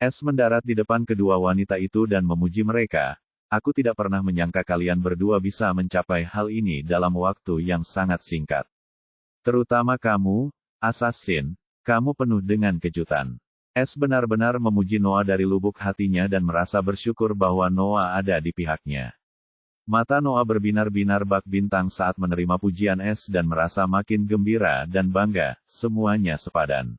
Es mendarat di depan kedua wanita itu dan memuji mereka. Aku tidak pernah menyangka kalian berdua bisa mencapai hal ini dalam waktu yang sangat singkat. Terutama kamu, assassin, kamu penuh dengan kejutan. Es benar-benar memuji Noah dari lubuk hatinya dan merasa bersyukur bahwa Noah ada di pihaknya. Mata Noah berbinar-binar bak bintang saat menerima pujian Es dan merasa makin gembira dan bangga, semuanya sepadan.